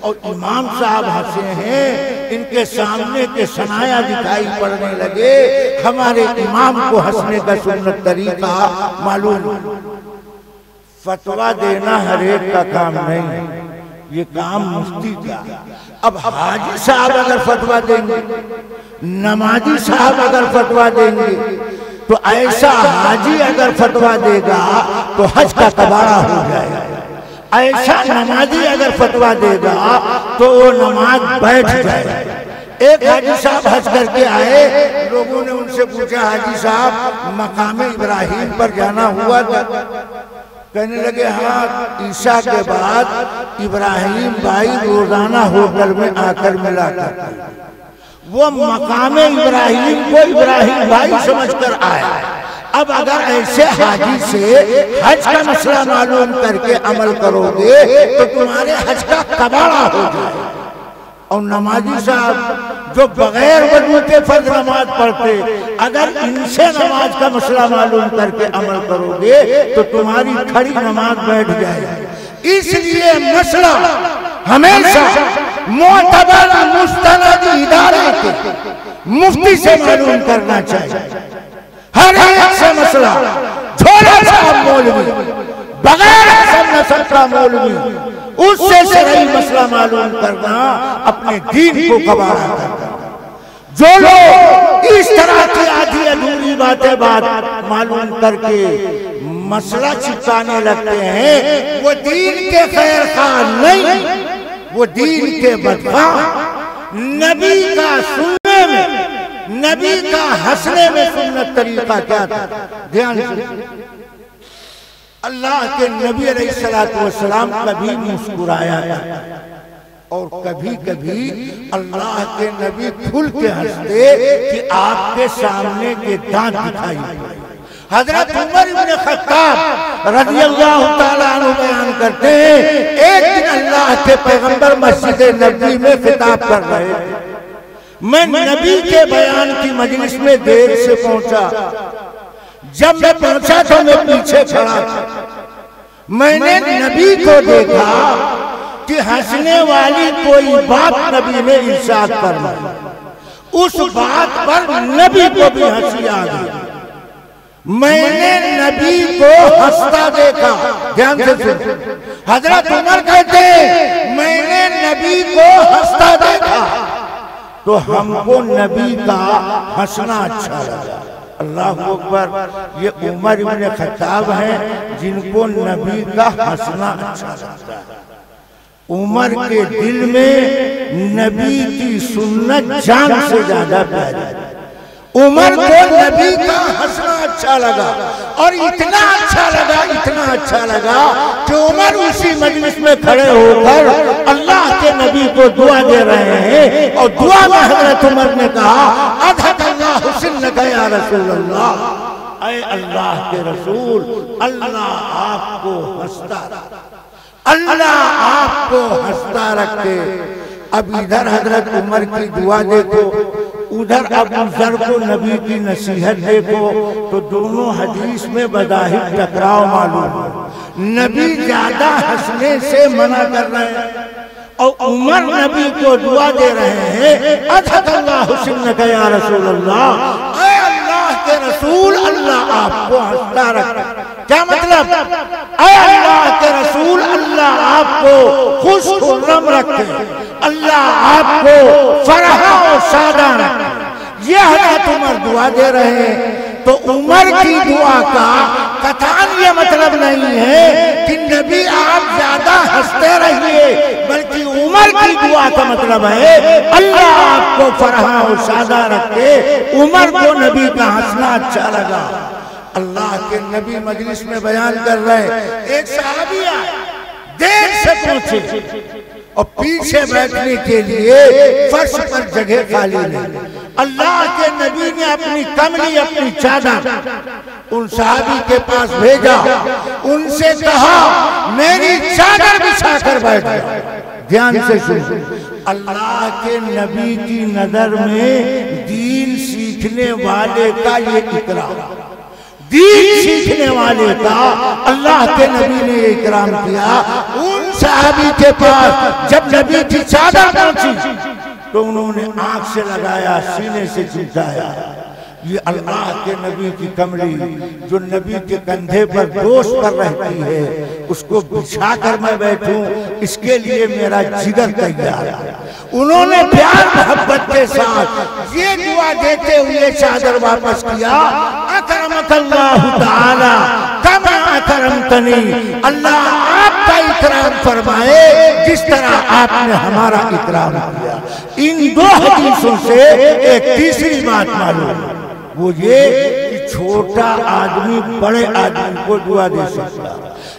और इमाम साहब हंसे हैं, इनके सामने के सनाया दिखाई पड़ने लगे। हमारे इमाम को हंसने का सुन्नत तरीका मालूम। फतवा देना हर एक का काम नहीं, ये काम मुफ्ती का। अब हाजी साहब अगर फतवा देंगे, नमाजी साहब अगर फतवा देंगे, तो ऐसा हाजी अगर फतवा देगा तो हज का कबाड़ा हो जाएगा। ऐसा नमाजी अगर फतवा देगा तो वो नमाज बैठ जाएगा। एक हाजी साहब हज करके आए, लोगों ने उनसे पूछा, हाजी साहब मकाम इब्राहिम पर जाना हुआ था? कहने लगे, हाँ, ईसा के बाद इब्राहिम भाई रोजाना होटल में आकर मिला करते। वो मकाम इब्राहिम को इब्राहिम भाई समझकर आया। अब अगर ऐसे हाजी से हज का मसला मालूम करके अमल करोगे तो तुम्हारे हज का कबाड़ा हो जाएगा। और नमाजी साहब जो बगैर वजू के फर्ज नमाज पढ़ते, अगर इनसे नमाज का मसला मालूम करके अमल करोगे तो तुम्हारी खड़ी नमाज बैठ जाएगी। इसलिए मसला हमेशा मोतबर मुस्तनद इदारे के मुफ्ती से मालूम करना चाहिए। हर एक से मसला, छोटा सा मौलवी, बगैर हसन नस्ल का मौलवी, उससे सही मसला मालूम करना अपने दीन को कबाड़ा करना। जो लोग इस तरह की आधी अधूरी बातें बात मालूम करके मसला छिपाने लगते हैं, वो दीन के खैर खा नहीं, वो दीन के बदखा। नबी का सुनने में, नबी का हंसने में सुन्नत तरीका क्या था? ध्यान से, अल्लाह के नबी अलैहिस्सलातु वस्सलाम कभी मुस्कुराया और कभी कभी अल्लाह के नबी खुल के हंसते कि आपके सामने के दांत दिखाई पड़े। हजरत उमर इब्न खत्ताब रज़ियल्लाहु ताला अन्हु बयान करते हैं, एक दिन अल्लाह के पैगंबर मस्जिद नबी में खिताब कर रहे थे। मैं नबी के बयान की मजलिस में देर से पहुंचा। जब मैं पहुंचा तो मैं पीछे खड़ा था। मैंने नबी को देखा कि हंसने वाली कोई बात नबी ने इरशाद करना, उस बात पर नबी को भी हंसी आ गई। मैंने नबी को हंसता देखा। ध्यान से सुनो, हजरत उमर कहते हैं, मैंने नबी को हंसता देखा तो हमको नबी का हंसना अच्छा लगा। अल्लाह अकबर। ये उमर इब्न खत्ताब हैं जिनको नबी का हंसना अच्छा लगता है। उमर के दिल में नबी की सुन्नत जान से ज्यादा प्यारी है। उमर को नबी का हंसना अच्छा लगा और इतना अच्छा लगा, इतना अच्छा लगा कि उमर उसी मजलिस में खड़े होकर अल्लाह के नबी को दुआ दे रहे हैं। और दुआ में हजरत उमर ने कहा, अल्लाह हुस्न का या रसूलल्लाह, ऐ अल्लाह के रसूल, अल्लाह आपको हंसता, अल्लाह आपको हंसता रखे। अब इधर हजरत उमर की दुआ देखो, उधर अबू ज़र को नबी की नसीहत देखो, तो दोनों हदीस में बज़ाहिर टकराव मालूम। नबी ज्यादा हंसने से मना कर रहे हैं और उमर नबी को दुआ दे रहे हैं, अल्लाह हुस्न का या रसूलल्लाह, ऐ अल्लाह के रसूल, अल्लाह आपको हंसता रखे। क्या मतलब? ऐ अल्लाह के रसूल, अल्लाह आपको खुश खुर्रम रखे, अल्लाह आपको फरहा और सादा रखे। ये हजरत उमर दुआ दे रहे हैं। तो उमर की दुआ का कथन ये मतलब नहीं है कि नबी आप ज्यादा हंसते रहिए, बल्कि उमर की दुआ का मतलब है अल्लाह आपको फरहा और सादा रखे। उमर को नबी का हंसना अच्छा लगा। अल्लाह के नबी मजलिस में बयान कर रहे, एक सहाबी देर से पहुंचे और पीछे बैठने के लिए फर्श पर जगह खाली नहीं। अल्लाह के नबी ने अपनी कमली, अपनी चादर उन सहाबी के पास भेजा, उनसे कहा मेरी चादर बिछा कर बैठ जाओ। ध्यान से सुनो, अल्लाह के नबी की नजर में दीन सीखने वाले का ये इकराम, दीन सीखने वाले का अल्लाह के नबी ने इकराम किया। उन सहाबी के पास जब नबी की चादर पहुंची तो उन्होंने आंख से लगाया, सीने से झुकाया। ये अल्लाह के नबी की कमरी जो नबी के कंधे पर दोष पर रहती है, उसको बिछा कर मैं बैठूं, इसके लिए मेरा जिगर तैयार है। उन्होंने प्यार मोहब्बत के साथ ये दुआ देते हुए चादर वापस किया, अकरमकल्लाहु ताला कमा अकरमतनी, अल्लाह आपका इकराम फरमाए जिस तरह आपने हमारा इकराम किया। इन दो हदीसों से एक तीसरी बात मालूम, वो ये कि छोटा आदमी बड़े आदमी को दुआ दे सकता।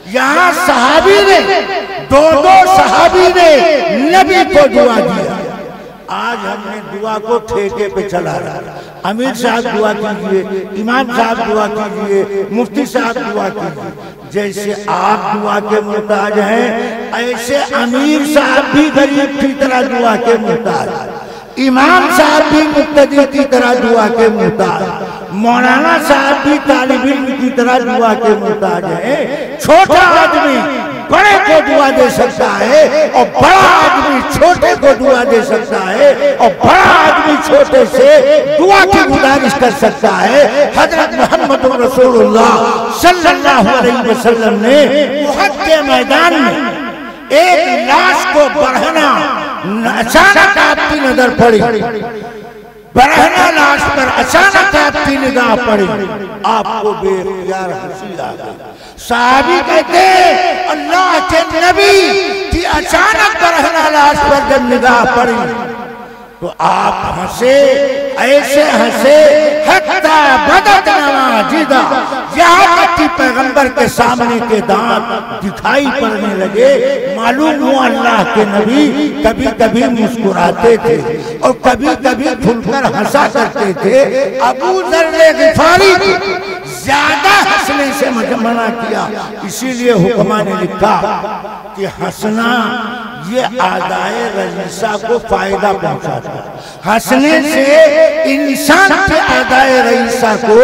यहाँ सहाबी ने दो सहाबी ने नबी को दुआ दिया। आज हमने दुआ को ठेके पे चला रहा। अमीर साहब दुआ कीजिए, इमाम साहब दुआ कीजिए, मुफ्ती साहब दुआ कीजिए। जैसे आप दुआ के मोहताज हैं, ऐसे अमीर साहब भी गरीब की तरह दुआ के मोहताज, इमाम साहब भी मुक्तदी की तरह दुआ के मोहताज, मौलाना साहब भी तालिब इल्म की तरह दुआ के मोहताज है। छोटा आदमी बड़े को दुआ दे सकता है और बड़ा आदमी छोटे को दुआ दे सकता है और बड़ा आदमी छोटे से दुआ की गुजारिश कर सकता है। हजरत मोहम्मद रसूलुल्लाह सल्लल्लाहु अलैहि वसल्लम ने उहद के मैदान में एक लाश को बढ़ना अचानक आपकी नजर पड़ी, बरहना लाश पर अचानक आपकी निगाह पड़ी, आपको बेख्तियार हंसी आ गई। साहबी कहते अल्लाह के नबी की अचानक बरहना लाश पर जब निगाह पड़ी तो आप हंसे, ऐसे हंसे हत्ता बदत नवाजिदा, यहाँ तक कि पैगंबर के सामने के दांत दिखाई पड़ने लगे। मालूम हुआ अल्लाह के नबी कभी कभी मुस्कुराते थे और कभी कभी खुलकर हंसा करते थे। अबू जर गिफारी ज्यादा हंसने से मना किया, इसीलिए हुक्मा ने लिखा कि हंसना ये आदाए रईसा को फायदा पहुंचाता है। हंसने से इंसान के आदाए रईसा को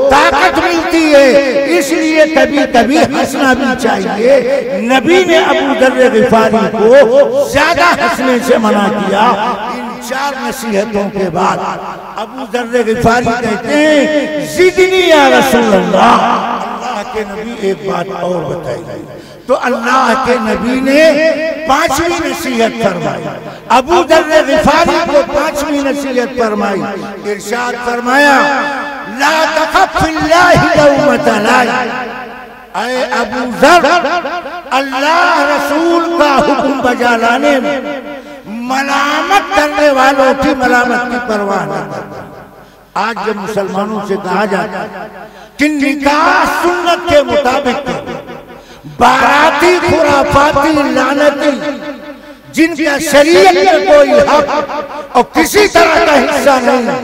ताकत मिलती है, इसलिए कभी कभी हंसना भी चाहिए। नबी ने अबू दर्र गिफारी को ज्यादा हंसने से मना किया। इन 4 नसीहतों के बाद अबू दर्र गिफारी कहते हैं जिदनी या रसूल अल्लाह, अल्लाह के नबी एक बात और बताइए। तो अल्लाह के नबी ने 5वीं नसीहत फरमाई, अबू दर्र गिफारी को 5वीं नसीहत फरमाई। इरशाद फरमाया ला तखफ फिल्लाहि लौमत लाइम, ऐ अबू दर अल्लाह रसूल का हुक्म बजा लाने में मलामत करने वालों की मलामत की परवाह न करना। आज जब मुसलमानों से कहा जाता है कि निकाह सुन्नत के मुताबिक, बाराती खुराफाती लानती जिनका शरीयत में कोई हक और किसी तरह का हिस्सा नहीं,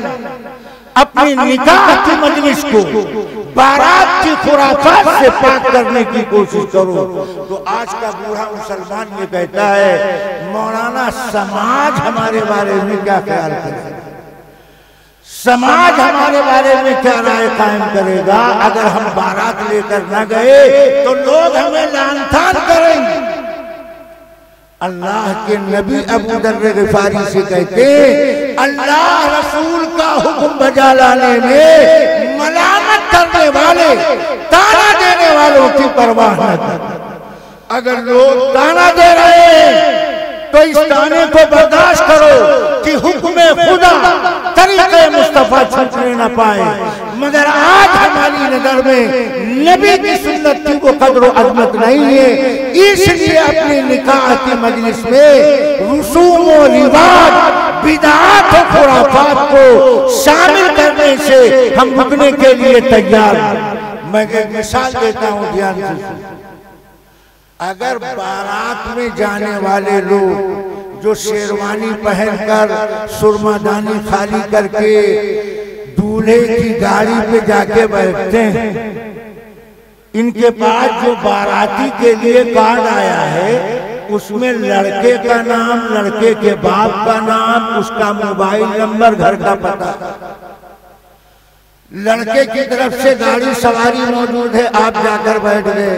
अपनी निकाह की मजलिस को बारात की खुराफात से पाक करने की कोशिश करो। तो आज का बूढ़ा मुसलमान ये कहता है मौलाना समाज हमारे बारे में क्या ख्याल करेगा, समाज हमारे बारे में क्या राय कायम करेगा, अगर हम बारात लेकर न गए तो लोग हमें लानतान करेंगे। अल्लाह के नबी अबू दर्र गिफारी से कहते अल्लाह रसूल का हुक्म बजा लाने में मलामत करने वाले, ताना देने वालों की परवाह न कर। अगर लोग ताना दे रहे हैं तो इस ताने को बर्दाश्त करो कि हुक्म खुदा तरीके मुस्तफा छूटने न पाए। मगर आज हमारी नजर में नबी की सुन्नत की वो कदर अजमत नहीं है, इसलिए अपनी निकाह की मजलिस में रसूम और रिवाज, बिदअत और खुराफात को शामिल करने से हम रुकने के लिए तैयार हैं। मैं एक मिसाल देता हूँ, ध्यान से। अगर बारात में जाने वाले लोग जो शेरवानी पहनकर सुरमादानी खाली करके दूल्हे की गाड़ी पे जाके बैठते हैं, इनके पास जो बाराती के लिए कार्ड आया है उसमें लड़के का नाम, लड़के के बाप का नाम, उसका मोबाइल नंबर, घर का पता, लड़के की तरफ से गाड़ी सवारी मौजूद है, आप जाकर बैठ गए।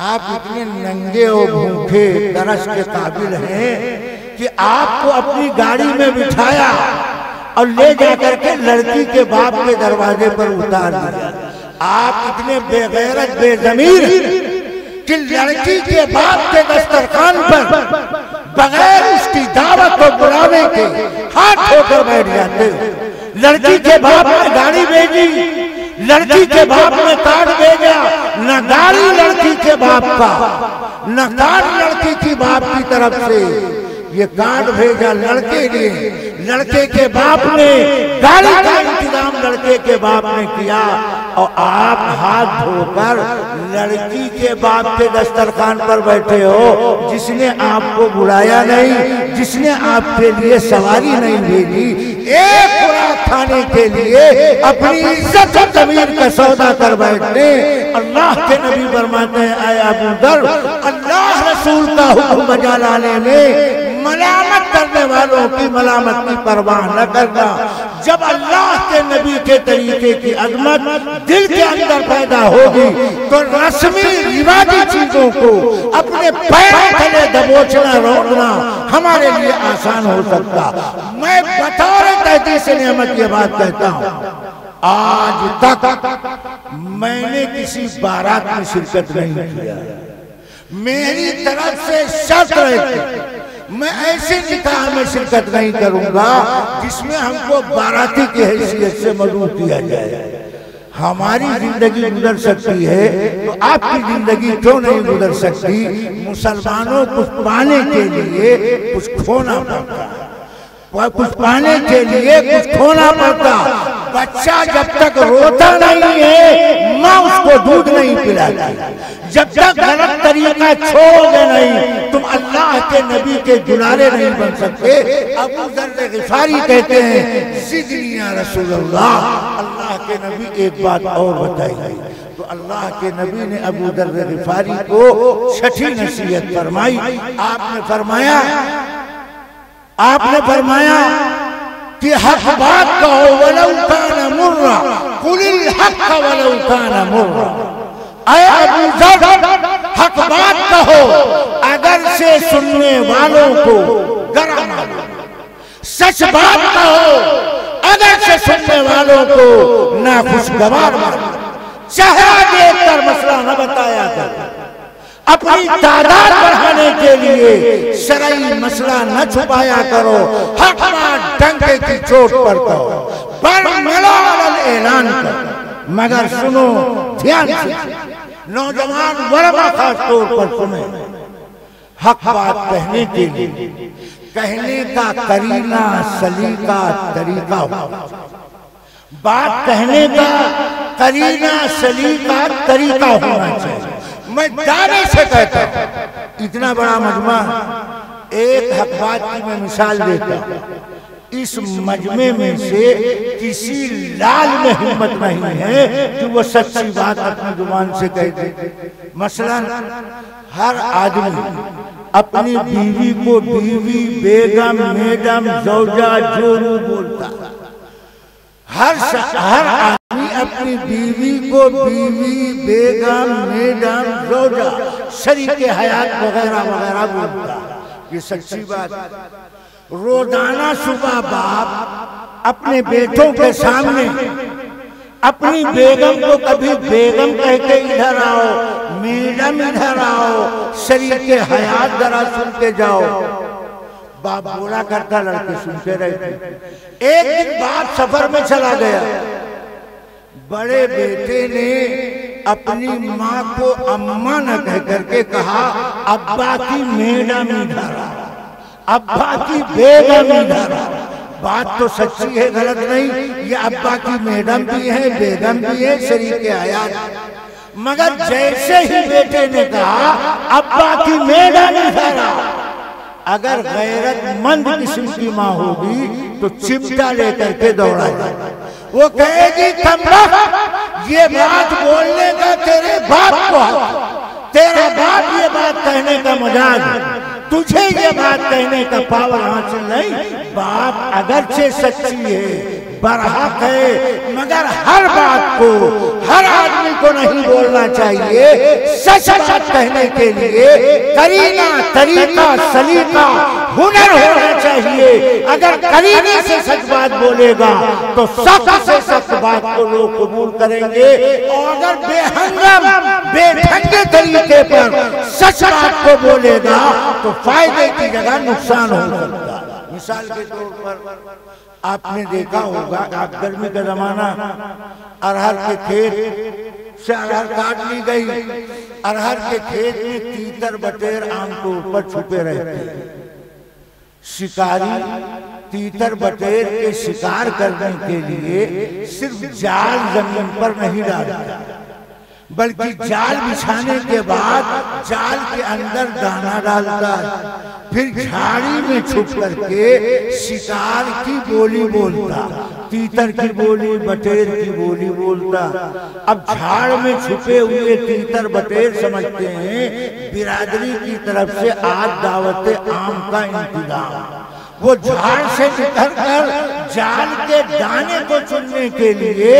आप इतने नंगे और भूखे तरस के काबिल हैं कि आपको अपनी गाड़ी में बिठाया और ले जाकर के लड़की के बाप के दरवाजे पर उतार दिया। आप इतने बेगैरत बेज़मीर कि लड़की के बाप के दस्तरखान पर बगैर उसकी दावत और बुलावे के हाथ धोकर बैठ जाते। लड़की के बाप ने गाड़ी भेजी, लड़की के बाप ने कार्ड भेजा, न गाड़ी लड़की के बाप का, न कार्ड लड़की की बाप की तरफ से। ये कार्ड भेजा लड़के ने, लड़के के बाप ने गाड़ी का इंतजाम लड़के के बाप ने किया और आप हाथ धोकर लड़की के बाप के दस्तरखान पर बैठे हो, जिसने आपको बुलाया नहीं, जिसने आपके लिए सवारी नहीं भेजी, एक खुराक खाने के लिए अपनी इज्जत और ज़मीर का सौदा कर बैठने। अल्लाह के नबी फरमाते हैं, ऐ अबू दर, अल्लाह रसूल का हुक्म बजा लाने में मलामत करने वालों की मलामत की परवाह न करना। जब अल्लाह के नबी के तरीके की अजमत दिल के अंदर पैदा होगी तो रस्मी रिवाजी चीजों को अपने पैर तले दबोचना रोकना हमारे लिए आसान हो सकता। मैं बतौर तहदीस नेमत ये बात कहता हूँ, आज तक मैंने किसी बारात में शिरकत नहीं किया। मेरी तरफ से शर्त रहती, मैं ऐसे निकाह में शिरकत नहीं करूंगा जिसमें हमको बाराती की हैसियत से मदऊ किया जाए। हमारी जिंदगी गुजर सकती है तो आपकी जिंदगी क्यों नहीं गुजर सकती? मुसलमानों कुछ पाने के लिए कुछ खोना पड़ता है, कुछ पाने के लिए कुछ खोना पड़ता। बच्चा जब तक रोता नहीं है माँ उसको दूध नहीं पिलाती। जब तक गलत तरीका छोड़ोगे नहीं तुम अल्लाह के नबी के दुलारे नहीं बन सकते। अबू ज़र ग़िफ़ारी कहते हैं, ज़िदनी या रसूल अल्लाह, अल्लाह के नबी एक बात और बताई। तो अल्लाह के नबी ने अबू ज़र ग़िफ़ारी को छठी नसीहत फरमाई। आपने फरमाया कि हक बात कहो वलौ कान मुर्रा, कुलिल हक वलौ कान मुर्रा। ऐ अबू ज़र, हक बात कहो अगर से सुनने वालों को गरा मानो, सच बात कहो अगर से सुनने वालों को नाखुशगवार मानो। चेहरा देखकर मसला न बताया कर, अपनी तादाद बढ़ाने के लिए शरई मसला न छुपाया करो। हक बात डंके की चोट पर कहो, पर ऐलान करो। मगर सुनो ध्यान से, नौजवान वर्मा खास तौर पर सुने, हक बात कहने के लिए कहने का करीना सलीका तरीका हो। बात कहने का करीना सलीका तरीका होना चाहिए। मैं दावे से कहता हूं, इतना बड़ा मजमा, एक हक बात की मैं मिसाल देता हूं। इस मजमे में से किसी लाल में हिम्मत नहीं है कि वो सच्ची बात अपनी जुबान से कह दे। मसलन हर आदमी अपनी बीवी को बीवी, बेगम, मैडम, जौजा, जोरू बोलता। हर आदमी अपनी बीवी को बीवी, बेगम, मैडम, जौजा, शरीके हयात वगैरह वगैरह बोलता। ये सच्ची बात। रोजाना सुबह बाप अपने बेटों के सामने अपनी बेगम को कभी बेगम कह के इधर आओ, मैडम इधर आओ, शरीके हयात जरा सुन के जाओ। बाप बोला करता, लड़के सुनते रहते। एक दिन बाप सफर में चला गया। बड़े बेटे ने अपनी माँ को अम्मा न कह करके कहा, अब्बा की मैडम इधर आओ, अब्बा की बेगम इधर आओ। बात तो सच्ची है, गलत नहीं। ये अब्बा की मैडम भी है, बेगम भी है, शरीके हयात। मगर जैसे ही बेटे ने कहा अब्बा की मैडम इधर आओ, अगर गैरतमंद किस्म की माँ होगी तो चिमटा लेकर के दौड़ा जाए। वो कहेगी ये बात बोलने का तेरे बाप को, तेरा बाप ये बात कहने का मजाक है, तुझे ये बात कहने का पावर हासिल नहीं। बात अगरचे सच्ची है, बरहक है, मगर हर बात को हर आदमी को नहीं बोलना चाहिए। सच बात कहने के लिए करीना, तरीका, सलीका, हुनर होना चाहिए। अगर करीने से सच बात बोलेगा तो सख्त से सख्त बात को लोग कबूल करेंगे, और अगर बेहंगम बेढंगे तरीके पर सच बात को बोलेगा तो फायदे की जगह नुकसान हो सकता है। मिसाल के तौर पर आपने देखा होगा, आप गर्मी का जमाना, अरहर के खेत से अरहर काट ली गई, अरहर के खेत में तीतर बटेर आमतौर पर छुपे रहते हैं। शिकारी तीतर बटेर के शिकार करने के लिए सिर्फ जाल जमीन पर नहीं डालता, बल्कि जाल बिछाने के बाद जाल के अंदर दाना डालता है, फिर झाड़ी में छुप करके शिकार की बोली बोलता, तीतर की बोली, बटेर की बोली बोलता। अब झाड़ में छुपे हुए तीतर बटेर समझते हैं बिरादरी की तरफ से आज दावत आम का इंतजाम। वो झाड़ से निकलकर जाल के दाने को चुनने के लिए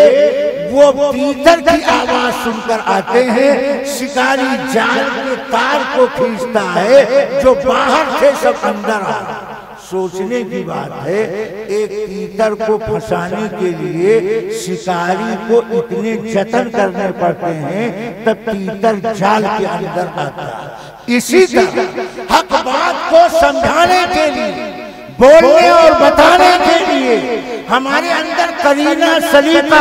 वो तीतर की आवाज सुनकर आते हैं। शिकारी जाल के तार को खींचता है, जो बाहर से सब अंदर आ रहा। सोचने की बात है, एक तीतर को फंसाने के लिए शिकारी को इतने जतन करने पड़ते हैं, तब तीतर जाल के अंदर आता है। इसी तरह हक बात को समझाने के लिए, बोलने और बताने के लिए हमारे अंदर करीना, सलीका,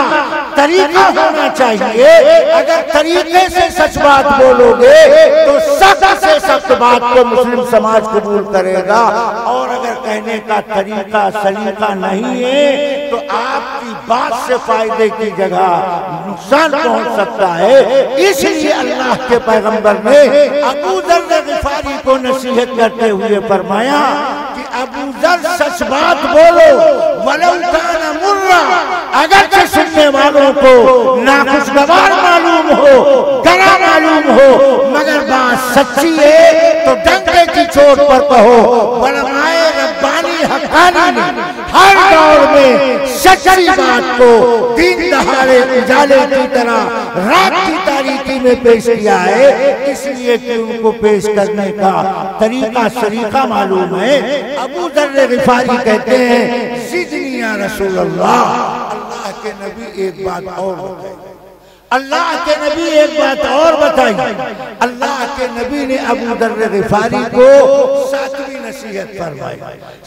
तरीका होना चाहिए। अगर तरीके से सच बात बोलोगे तो सख्त से सख्त बात को मुस्लिम समाज कबूल करेगा, और अगर कहने का तरीका, सलीका नहीं है तो आपकी बात से फायदे की जगह नुकसान पहुंच सकता है। इसलिए अल्लाह के पैगंबर ने अबू जर गिफारी को नसीहत करते हुए फरमाया कि अबू जर सच बात बोलो, वलौ काना मुर्रा, अगर के सुनने वालों को नाखुशगवार मालूम हो, गला मालूम हो, मगर बात सच्ची है तो डंके की चोट पर कहो। वलमाए रब्बानी हक्कानी ने हर दौर में सच्ची बात को दिन दहाड़े उजाले की तरह रात की तारीकी में पेश किया है, इसलिए कि उनको पेश करने का तरीका, सलीका मालूम है। अबू जर गिफारी कहते हैं, सिदनी या रसूल अल्लाह, अल्लाह के नबी एक बात और बताई, अल्लाह के नबी एक बात और बताई। अल्लाह के नबी ने अबू जर गिफारी को सातवीं नसीहत फरमाई।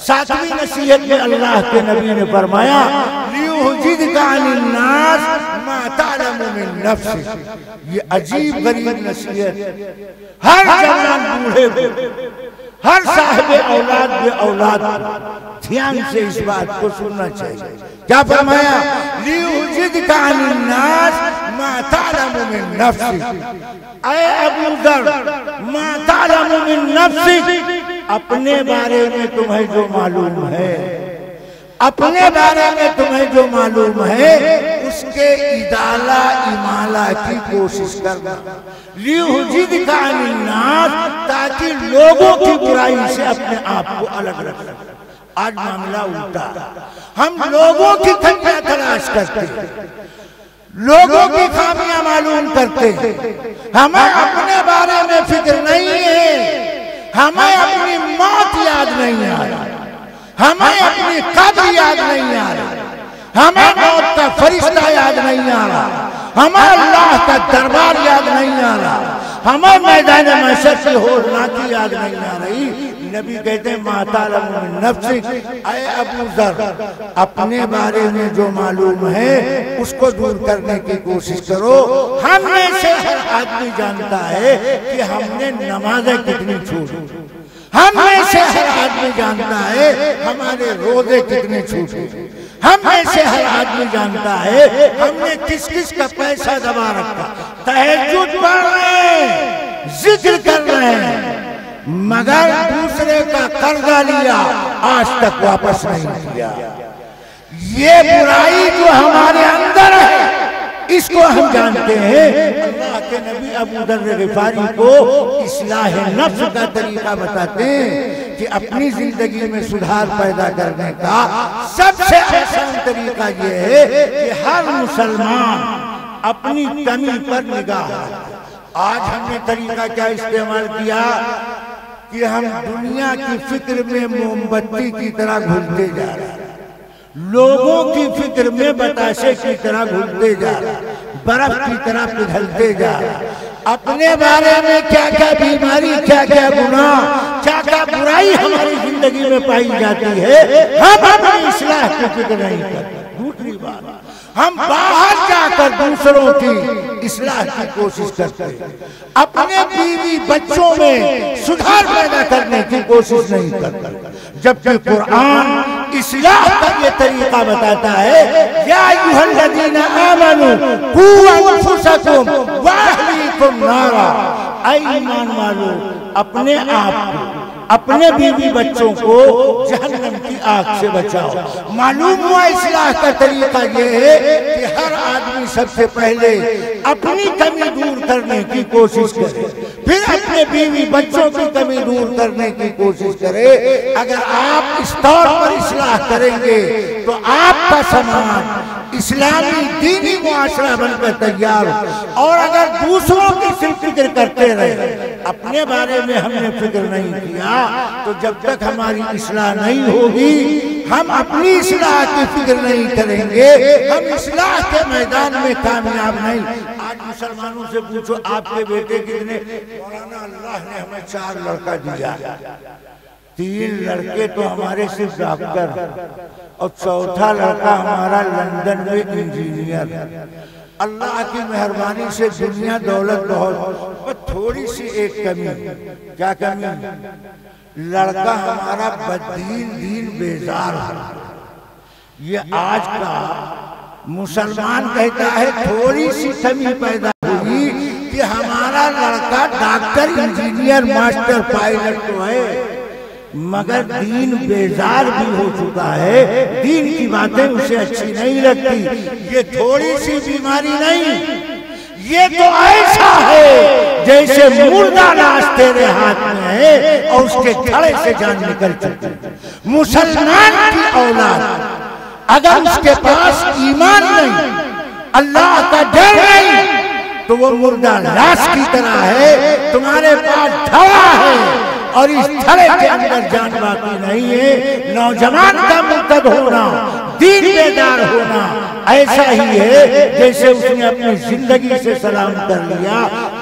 सातवीं नसीहत में अल्लाह के नबी ने फरमाया, लियुहजिदका अनिन्नास मा तालमु मिन नफ्सिक। ये अजीब गरीब नसीहत हर जवान बूढ़े, हर साहिब औलाद बे औलाद ध्यान से इस बात को सुनना चाहिए। क्या फरमाया? लियुहजिदका अनिन्नास मा तालमु मिन नफ्सिक। ऐ अबू जर, मा तालमु मिन नफ्सिक, अपने बारे में तुम्हें जो मालूम है, अपने बारे में तुम्हें जो मालूम है उसके इदाला इमाला की कोशिश करना। लियुहजिदका अनिन्नास, ताकि लोगों की बुराई से अपने आप को अलग रखना। आज मामला उल्टा, हम लोगों की खमियां तलाश करते हैं, लोगों की खामियां मालूम करते हैं, हमें अपने बारे में फिक्र नहीं है, हमें अपनी मौत याद नहीं आ रहा, हमें अपनी कब्र याद नहीं आ रहा, हमें मौत का फरिश्ता याद नहीं आ रहा, हमें अल्लाह का दरबार याद नहीं आ रहा, हमें मैदान महशर की होरनाकी याद नहीं आ रही। नबी कहते हैं, मा तालमु मिन नफ्सिक, ऐ अबू जर, अपने बारे में जो मालूम है उसको दूर करने की कोशिश करो। हम में से हर आदमी जानता है कि हमने नमाजें कितनी छोड़ी, हम में से हर आदमी जानता है हमारे रोजे कितने छूटे, हम में से हर आदमी जानता है हमने किस किस का पैसा दबा रखा, तहज्जुद पढ़ रहे हैं, जिक्र कर रहे हैं, मगर दूसरे का कर्जा लिया, आज तक वापस नहीं किया। ये बुराई जो हमारे अंदर है इसको हम जानते हैं। अल्लाह अल्लाह के नबी अबू दर्र गिफारी को इस्लाह नफ्स का तरीका बताते हैं कि अपनी जिंदगी में सुधार पैदा करने का सबसे आसान तरीका ये है कि हर मुसलमान अपनी कमी पर निगाह। आज हमने तरीका क्या इस्तेमाल किया कि हम दुनिया की फिक्र में मोमबत्ती की तरह घुलते जा रहे हैं, लोगों की फिक्र में बताशे की तरह घुलते जा रहे हैं, बर्फ की तरह पिघलते जा रहे हैं। अपने बारे में क्या क्या बीमारी, क्या क्या गुनाह, क्या क्या बुराई हमारी जिंदगी में पाई जाती है, हम अपनी इस्लाह की फिक्र नहीं करते। दूसरी बात, हम बाहर जाकर दूसरों की इस्लाह की कोशिश करते हैं, अपने बीवी बच्चों में सुधार पैदा करने की कोशिश नहीं करते। जबकि कुरान इस्लाह का ये तरीका बताता है, या अय्युहल्लज़ीना आमनू कू अनफुसकुम व अहलीकुम नारा, ऐ ईमान वालों अपने आप को, अपने बीवी बच्चों को जहन्नम की आग से बचाओ। मालूम हुआ इस्लाह का तरीका ये है कि हर आदमी सबसे पहले अपनी कमी दूर करने की कोशिश करे, फिर अपने बीवी बच्चों की कमी दूर करने की कोशिश करे। अगर आप इस तौर पर इस्लाह करेंगे तो आपका समाज इस्लामी दीनी मुआशरा बनकर तैयार हो। और अगर दूसरों की सिर्फ फिक्र करते रहे, अपने बारे में हमने फिक्र नहीं किया, तो जब तक हमारी इस्लाह नहीं होगी, हम अपनी इस्लाह की फिक्र नहीं करेंगे, हम इस्लाह के मैदान में कामयाब नहीं। आज मुसलमानों से पूछो आपके बेटे कितने? मौलाना अल्लाह ने हमें 4 लड़का दिया, 3 लड़के तो हमारे सिर्फ डॉक्टर और 4था लड़का हमारा लंदन में इंजीनियर। अल्लाह की मेहरबानी से दुनिया दौलत बहुत, पर थोड़ी सी एक कमी। क्या कमी? लड़का हमारा बददीन दीन बेजार है। ये आज का मुसलमान कहता है थोड़ी सी कमी पैदा हुई कि हमारा लड़का डॉक्टर, इंजीनियर, मास्टर, पायलट तो है, मगर दीन बेजार भी हो चुका है, दीन की बातें उसे अच्छी नहीं लगती। ये थोड़ी सी बीमारी नहीं, ये तो ऐसा है जैसे मुर्दा लाश तेरे हाथ में है और उसके गले से जान निकल चुकी। मुसलमान की औलाद अगर उसके पास ईमान नहीं, अल्लाह का डर नहीं, तो वो मुर्दा लाश की तरह है। तुम्हारे पास धड़ा है और इस धड़े के अंदर जान बाकी नहीं है। नौजवान का मुर्तद होना, दीन बेदार होना ऐसा ही है जैसे उसने अपनी जिंदगी से सलाम कर लिया।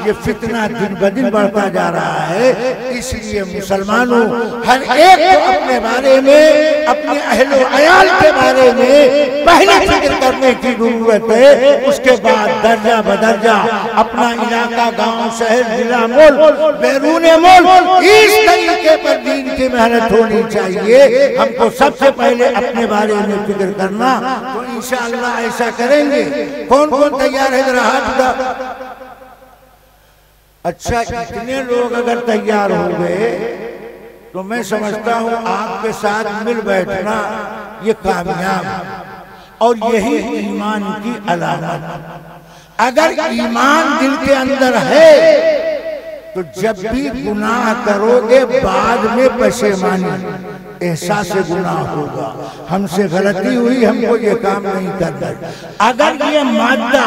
ये फितना दिन ब दिन बढ़ता जा रहा है। इसलिए मुसलमानों, हर एक को अपने बारे में, अपने अहलो अयाल के बारे में पहले फिक्र करने की जरूरत है। उसके बाद दर्जा बदर्जा अपना इलाका, गांव, शहर, जिला, मुल्क, बैरून मुल्क, इस तरीके पर दीन की मेहनत होनी चाहिए। हमको सबसे पहले अपने बारे में फिक्र करना, तो इंशाअल्लाह ऐसा करेंगे। कौन कौन तैयार है? जरा हाथ उठा। अच्छा, इतने लोग अगर तैयार हो गए तो मैं समझता हूं आपके साथ मिल बैठना ये कामयाब और यही ईमान की अलामत। अगर ईमान दिल के अंदर है तो जब भी गुनाह करोगे बाद में पशेमानी, एहसास से गुनाह होगा, हमसे गलती हुई, हमको ये काम नहीं करना। अगर ये मादा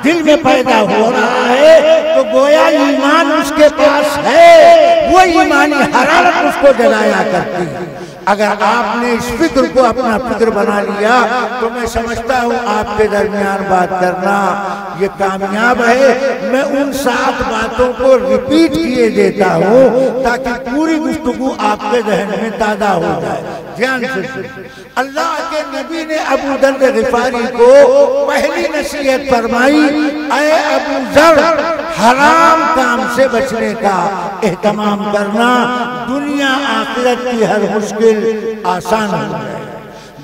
दिल में पैदा हो रहा है तो गोया ईमान उसके पास है, वो ईमानी हरारत उसको जलाया करती है। अगर आपने इस फिक्र को अपना फिक्र बना लिया तो मैं समझता हूँ आपके दरमियान बात करना ये कामयाब है। मैं उन 7 बातों को रिपीट किए देता हूँ ताकि पूरी गुफ्तगू आपके जहन में ताज़ा हो जाए। ध्यान से, अल्लाह के नबी ने अबू दर्र गिफारी को पहली नसीहत फरमाई, ऐ अबू दर्र, हराम काम से बचने का एहतमाम करना, दुनिया आखिरत की हर मुश्किल आसान हो जाए।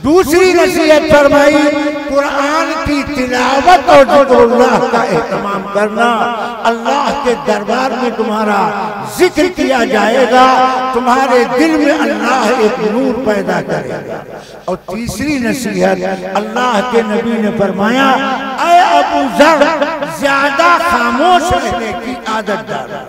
दूसरी नसीहत फरमाई, कुरान की तिलावत और जिक्रुल्लाह का एहतमाम करना, अल्लाह के दरबार में तुम्हारा जिक्र किया जाएगा, तुम्हारे दिल में अल्लाह एक नूर पैदा करेगा। और तीसरी नसीहत, अल्लाह के नबी ने फरमाया, ऐ अबू ज़र, ज्यादा खामोश रहने की आदत डालो।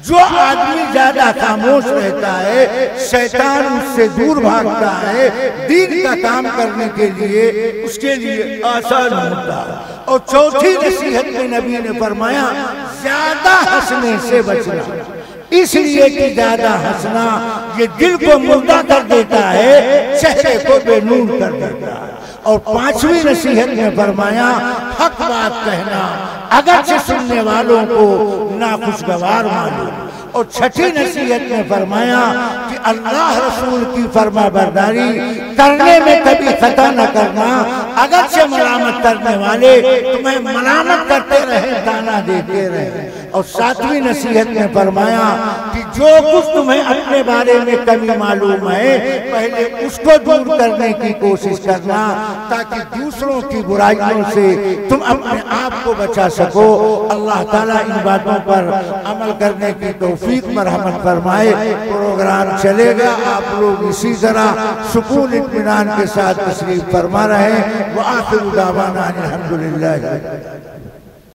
जो आदमी ज्यादा खामोश रहता है, शैतान उससे दूर भागता है, दीन का काम करने के लिए उसके लिए आसान होता है। और चौथी नसीहत में नबी ने फरमाया, ज्यादा हंसने से बचना, इसलिए कि ज्यादा हंसना ये दिल को मुर्दा कर देता है, चेहरे को बेनूर कर देता है। और पांचवी नसीहत में फरमाया, हक बात कहना, अगरचे सुनने वालों को नाखुशगवार मालूम। और छठी नसीहत में फरमाया कि अल्लाह रसूल की फरमा बरदारी करने में कभी खता न करना, अगरचे मलामत करने वाले तुम्हें मलामत करते रहे, ताना देते रहे। और सातवीं नसीहत में फरमाया कि जो कुछ तुम्हें अपने बारे में कमी मालूम है, पहले उसको दूर करने की कोशिश करना, ताकि दूसरों की बुराइयों से तुम अपने आप को बचा सको। अल्लाह ताला इन बातों पर अमल करने की तौफीक मरहमत फरमाए। प्रोग्राम चलेगा, आप लोग इसी तरह सुकून इत्मीनान के साथ तशरीफ फरमा रहे। व आखिर दावाना अल्हम्दुलिल्लाह।